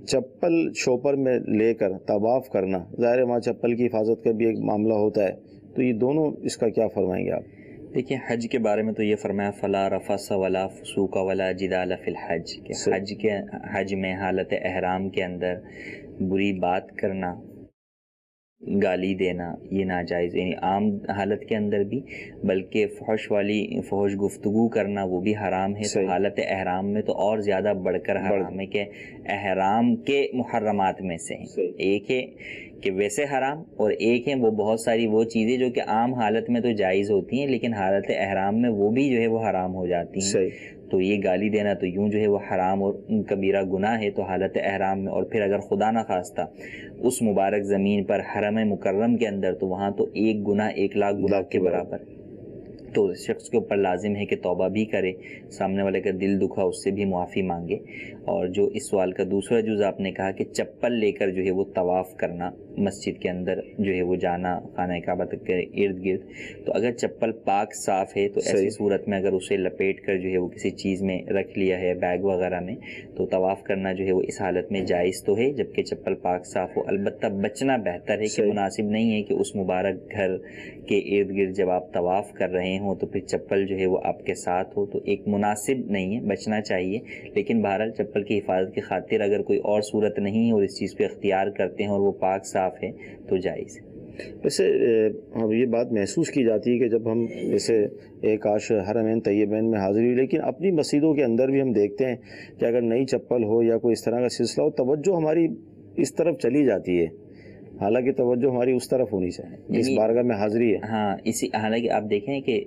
[SPEAKER 2] چپل شوپر میں لے کر طواف کرنا، ظاہر ہے وہاں چپل کی حفاظت کا بھی ایک معاملہ ہوتا ہے، تو یہ دونوں اس کا کیا فرمائیں گے آپ؟
[SPEAKER 4] دیکھیں، حج کے بارے میں تو یہ فرمایا فلا رفث ولا فسوق ولا جدال فی الحج، کہ حج میں حالت احرام کے اندر بری بات کرنا، گالی دینا یہ ناجائز، یعنی عام حالت کے اندر بھی، بلکہ فحش گفتگو کرنا وہ بھی حرام ہے. تو حالت احرام میں تو اور زیادہ بڑھ کر حرام ہے کہ احرام کے محرمات میں سے ہیں. ایک ہے کہ ویسے حرام، اور ایک ہے وہ بہت ساری وہ چیزیں جو کہ عام حالت میں تو جائز ہوتی ہیں لیکن حالت احرام میں وہ بھی جو ہے وہ حرام ہو جاتی ہیں. تو یہ گالی دینا تو یوں جو ہے وہ حرام اور کبیرہ گناہ ہے تو حالت احرام میں. اور پھر اگر خدا نخواستہ اس مبارک زمین پر حرم مکرم کے اندر تو وہاں تو ایک گناہ 1,00,000 گناہ کے برابر، تو اس شخص کے اوپر لازم ہے کہ توبہ بھی کرے، سامنے والے کا دل دکھا اس سے بھی معافی مانگے. اور جو اس سوال کا دوسرا جز آپ نے کہا کہ چپل لے کر جو ہے وہ طواف کرنا، مسجد کے اندر جو ہے وہ جانا خانہ کعبہ تک کے ارد گرد، تو اگر چپل پاک صاف ہے تو ایسی صورت میں اگر اسے لپیٹ کر جو ہے وہ کسی چیز میں رکھ لیا ہے، بیگ وغیرہ میں، تو طواف کرنا جو ہے وہ اس حالت میں جائز تو ہے جبکہ چپل پاک صاف ہو. البتہ بچنا بہتر ہے کہ مناسب نہیں ہے کہ اس مبارک گھر کے ارد گرد جب آپ طواف کر رہے ہوں تو پھر چپل جو ہے وہ آپ کے ساتھ ہو، تو ایک مناسب نہیں ہے، بچنا چاہیے. لیکن بہرحال چپل کی حفاظت کی خاطر اگر کوئی اور صورت نہیں ہے اور اس چیز پہ اختیار کرتے ہیں اور وہ پاک صاف ہے تو جائز ہے.
[SPEAKER 2] ویسے یہ بات محسوس کی جاتی ہے کہ جب ہم جیسے ایک آش حرمین طیبین میں حاضری ہوئی، لیکن اپنی مسجدوں کے اندر بھی ہم دیکھتے ہیں کہ اگر نئی چپل ہو یا کوئی اس طرح کا سلسلہ ہو، توجہ ہماری اس طرف چلی جاتی ہے، حالانکہ توجہ ہماری اس طرف ہونی چاہیے اس بارگاہ میں حاضری ہے.
[SPEAKER 4] ہاں، حالانکہ آپ دیکھیں کہ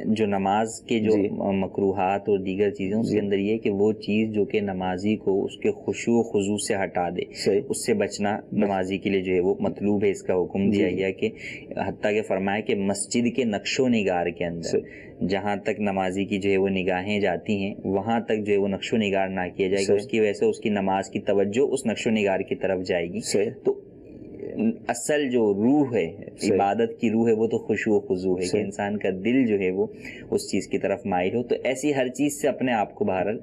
[SPEAKER 4] جو نماز کے جو مکروہات اور دیگر چیزیں اس کے اندر یہ کہ وہ چیز جو کہ نمازی کو اس کے خشوع و خضوع سے ہٹا دے، اس سے بچنا نمازی کے لیے جو ہے وہ مطلوب ہے. اس کا حکم دیا گیا کہ حتیٰ کہ فرمایا کہ مسجد کے نقش و نگار کے اندر جہاں تک نمازی کی جو ہے وہ نگاہیں جاتی ہیں وہاں تک جو ہے وہ نقش و نگار نہ کیا جائے گا، اس کی وجہ سے اس کی نماز کی توجہ اس نقش و نگار کی طرف جائے گی. تو اصل جو روح ہے، عبادت کی روح ہے، وہ تو خشوع و خضوع ہے کہ انسان کا دل جو ہے وہ اس چیز کی طرف مائل ہو. تو ایسی ہر چیز سے اپنے آپ کو بہرحال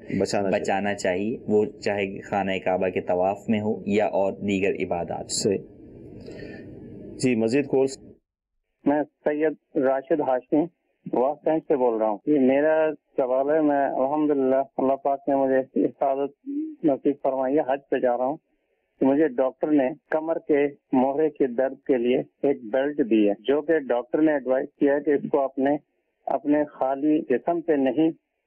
[SPEAKER 4] بچانا چاہیے، وہ چاہے خانہ کعبہ کے طواف میں ہو یا اور دیگر عبادات سے.
[SPEAKER 2] جی مزید کورس.
[SPEAKER 7] میں سید راشد ہاشمی واسطین سے بول رہا ہوں. یہ میرا سوال ہے، میں الحمدللہ اللہ پاک نے مجھے حفاظت نصیب فرمائی ہے، حج پہ جا رہا ہوں. مجھے ڈاکٹر نے کمر کے موہرے کے درد کے لیے ایک بیلٹ دی ہے، جو کہ ڈاکٹر نے ایڈوائز کیا ہے کہ اس کو اپنے خالی جسم پہ نہیں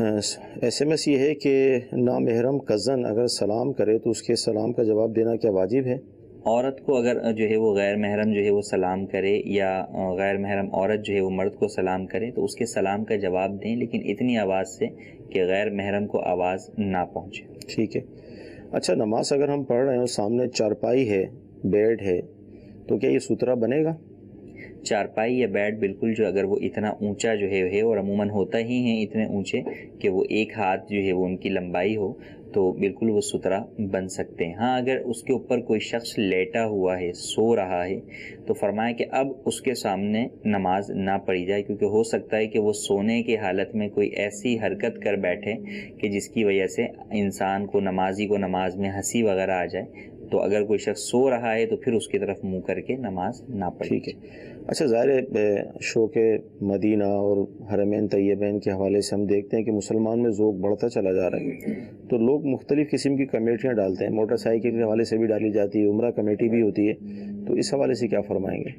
[SPEAKER 2] ایس ایم ایس یہ ہے کہ نامحرم کزن اگر سلام کرے تو اس کے سلام کا جواب دینا کیا واجب ہے؟
[SPEAKER 4] عورت کو اگر جو ہے وہ غیر محرم جو ہے وہ سلام کرے یا غیر محرم عورت جو ہے وہ مرد کو سلام کرے تو اس کے سلام کا جواب دیں، لیکن اتنی آواز سے کہ غیر محرم کو آواز نہ پہنچے۔
[SPEAKER 2] ٹھیک ہے۔ اچھا، نماز اگر ہم پڑھ رہے ہیں اور سامنے چارپائی ہے، بیڈ ہے، تو کیا یہ سترا بنے گا؟
[SPEAKER 4] چارپائی یا بیڈ بالکل جو اگر وہ اتنا اونچا جو ہے اور عموماً ہوتا ہی ہیں اتنے اونچے کہ وہ ایک ہاتھ جو ہے وہ ان کی لمبائی ہو تو بالکل وہ سترا بن سکتے ہیں۔ ہاں، اگر اس کے اوپر کوئی شخص لیٹا ہوا ہے، سو رہا ہے، تو فرمایا کہ اب اس کے سامنے نماز نہ پڑھی جائے، کیونکہ ہو سکتا ہے کہ وہ سونے کی حالت میں کوئی ایسی حرکت کر بیٹھے کہ جس کی وجہ سے انسان کو، نمازی کو نماز میں ہنسی وغیرہ آ جائے۔ تو اگر کوئی شخص سو رہا ہے تو پھر اس کی طرف منہ کر کے نماز نہ پڑھے۔
[SPEAKER 2] ٹھیک ہے۔ اچھا، ظاہر ہے شوق مدینہ اور حرمین طیبین کے حوالے سے ہم دیکھتے ہیں کہ مسلمان میں ذوق بڑھتا چلا جا رہا ہے، تو لوگ مختلف قسم کی کمیٹیاں ڈالتے ہیں، موٹر سائیکل کے حوالے سے بھی ڈالی جاتی ہے، عمرہ کمیٹی بھی ہوتی ہے، تو اس حوالے سے کیا فرمائیں گے؟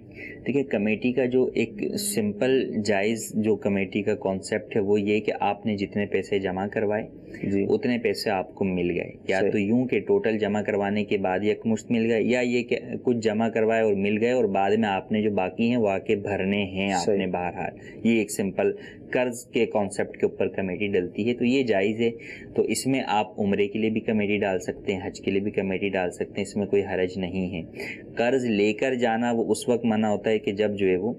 [SPEAKER 4] دیکھیے، کمیٹی کا جو ایک سمپل جائز جو کمیٹی کا کانسیپٹ ہے وہ یہ کہ آپ نے جتنے پیسے جمع کروائے اتنے پیسے آپ کو مل گئے، یا تو یوں کہ ٹوٹل جمع کروانے کے بعد یکمشت مل گئے، یا یہ کہ کچھ جمع کروائے اور مل گئے اور بعد میں آپ نے جو باقی ہیں وہ آ کے بھرنے ہیں آپ نے بہرحال۔ یہ ایک سمپل قرض کے کانسیپٹ کے اوپر کمیٹی ڈلتی ہے، تو یہ جائز ہے۔ تو اس میں آپ عمرے کے لیے بھی کمیٹی ڈال سکتے ہیں، حج کے لیے بھی کمیٹی ڈال سکتے ہیں، اس میں کوئی حرج نہیں ہے۔ قرض لے کر جانا وہ اس وقت منع ہوتا ہے کہ جب جو ہے وہ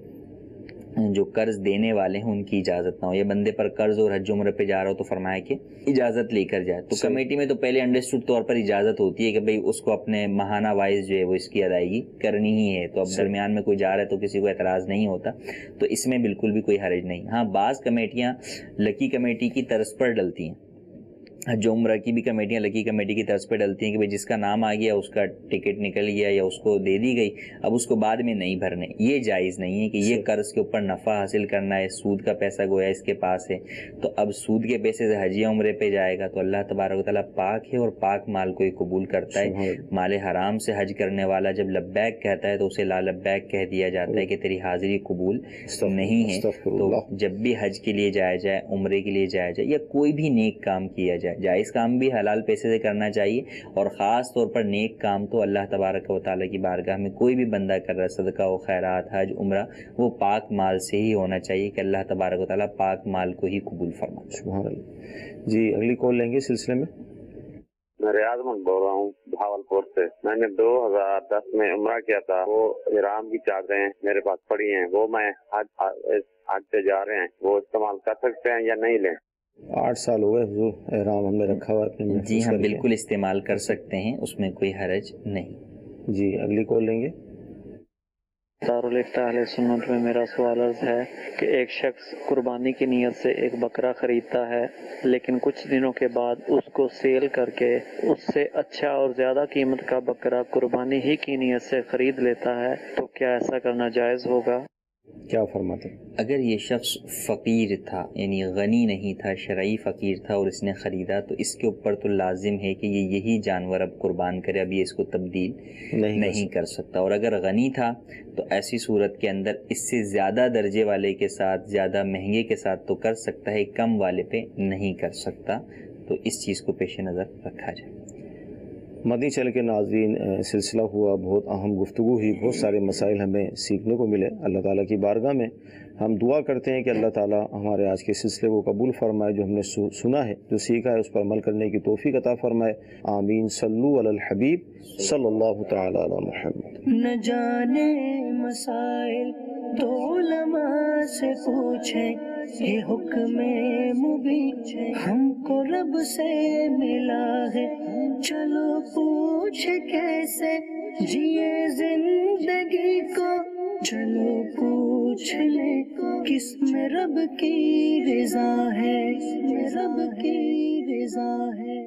[SPEAKER 4] جو قرض دینے والے ہیں ان کی اجازت نہ ہو، یا بندے پر قرض اور حج عمرہ پہ جا رہا ہو تو فرمایا کہ اجازت لے کر جائے۔ تو کمیٹی میں تو پہلے انڈرسٹوڈ طور پر اجازت ہوتی ہے کہ بھئی اس کو اپنے ماہانہ وائز جو ہے وہ اس کی ادائیگی کرنی ہی ہے، تو اب درمیان میں کوئی جا رہا ہے تو کسی کو اعتراض نہیں ہوتا، تو اس میں بالکل بھی کوئی حرج نہیں۔ ہاں، بعض کمیٹیاں لکی کمیٹی کی طرز پر ڈلتی ہیں، حج عمرہ کی بھی کمیٹیاں لکی کمیٹی کی طرز پہ ڈلتی ہیں کہ جس کا نام آ گیا اس کا ٹکٹ نکل گیا یا اس کو دے دی گئی، اب اس کو بعد میں نہیں بھرنے۔ یہ جائز نہیں ہے کہ یہ قرض کے اوپر نفع حاصل کرنا ہے، سود کا پیسہ گویا اس کے پاس ہے، تو اب سود کے پیسے سے حج عمرے پہ جائے گا۔ تو اللہ تبارک و تعالیٰ پاک ہے اور پاک مال کو ہی قبول کرتا ہے۔ مال حرام سے حج کرنے والا جب لبیک کہتا ہے تو اسے لا لبیک کہہ دیا جاتا ہے کہ تیری حاضری قبول نہیں ہے۔ تو جب بھی حج کے لیے جایا جائے، عمرے کے لیے جایا جائے، یا کوئی بھی نیک کام کیا جائے، جائز کام بھی حلال پیسے سے کرنا چاہیے، اور خاص طور پر نیک کام تو اللہ تبارک و تعالیٰ کی بارگاہ میں کوئی بھی بندہ کر رہا ہے، صدقہ و خیرات، حج عمرہ، وہ پاک مال سے ہی ہونا چاہیے کہ اللہ تبارک و تعالیٰ پاک مال کو ہی قبول فرمائے۔
[SPEAKER 2] سبحان اللہ۔ جی، اگلی کال لیں گے سلسلے میں۔
[SPEAKER 10] میں ریاض من بول رہا ہوں بھاولپور سے۔ میں نے 2010 میں عمرہ کیا تھا، وہ احرام کی چادریں میرے پاس پڑی ہیں، وہ میں حج سے جا رہے ہیں، وہ استعمال کر سکتے ہیں یا نہیں لیں؟
[SPEAKER 2] 8 سال ہو گئے حضور، احرام ہم نے رکھا ہوا ہے۔
[SPEAKER 4] جی ہاں، بالکل استعمال کر سکتے ہیں، اس میں کوئی حرج نہیں۔
[SPEAKER 2] جی، اگلی کال لیں گے۔
[SPEAKER 11] دارالفتہ اہل سنت میں میرا سوال عرض ہے کہ ایک شخص قربانی کی نیت سے ایک بکرا خریدتا ہے، لیکن کچھ دنوں کے بعد اس کو سیل کر کے اس سے اچھا اور زیادہ قیمت کا بکرا قربانی ہی کی نیت سے خرید لیتا ہے، تو کیا ایسا کرنا جائز ہوگا؟
[SPEAKER 2] کیا فرماتے؟
[SPEAKER 4] اگر یہ شخص فقیر تھا، یعنی غنی نہیں تھا، شرعی فقیر تھا، اور اس نے خریدا، تو اس کے اوپر تو لازم ہے کہ یہ یہی جانور اب قربان کرے، اب یہ اس کو تبدیل نہیں کر سکتا۔ اور اگر غنی تھا تو ایسی صورت کے اندر اس سے زیادہ درجے والے کے ساتھ، زیادہ مہنگے کے ساتھ تو کر سکتا ہے، کم والے پہ نہیں کر سکتا، تو اس چیز کو پیش نظر رکھا جائے۔
[SPEAKER 2] مدنی چینل کے ناظرین، سلسلہ ہوا، بہت اہم گفتگو ہوئی، بہت سارے مسائل ہمیں سیکھنے کو ملے۔ اللہ تعالیٰ کی بارگاہ میں ہم دعا کرتے ہیں کہ اللہ تعالیٰ ہمارے آج کے سلسلے کو قبول فرمائے، جو ہم نے سنا ہے، جو سیکھا ہے، اس پر عمل کرنے کی توفیق عطا فرمائے۔ آمین۔ صلو علی الحبیب صلی اللہ تعالی علی محمد۔
[SPEAKER 1] نہ جانے مسائل تو علماء سے پوچھیں، یہ حکم مبین ہم کو رب سے ملا ہے، چلو پوچھ کیسے جیے زندگی کو، چلو پوچھ لے کس میں رب کی رضا ہے، رب کی رضا ہے۔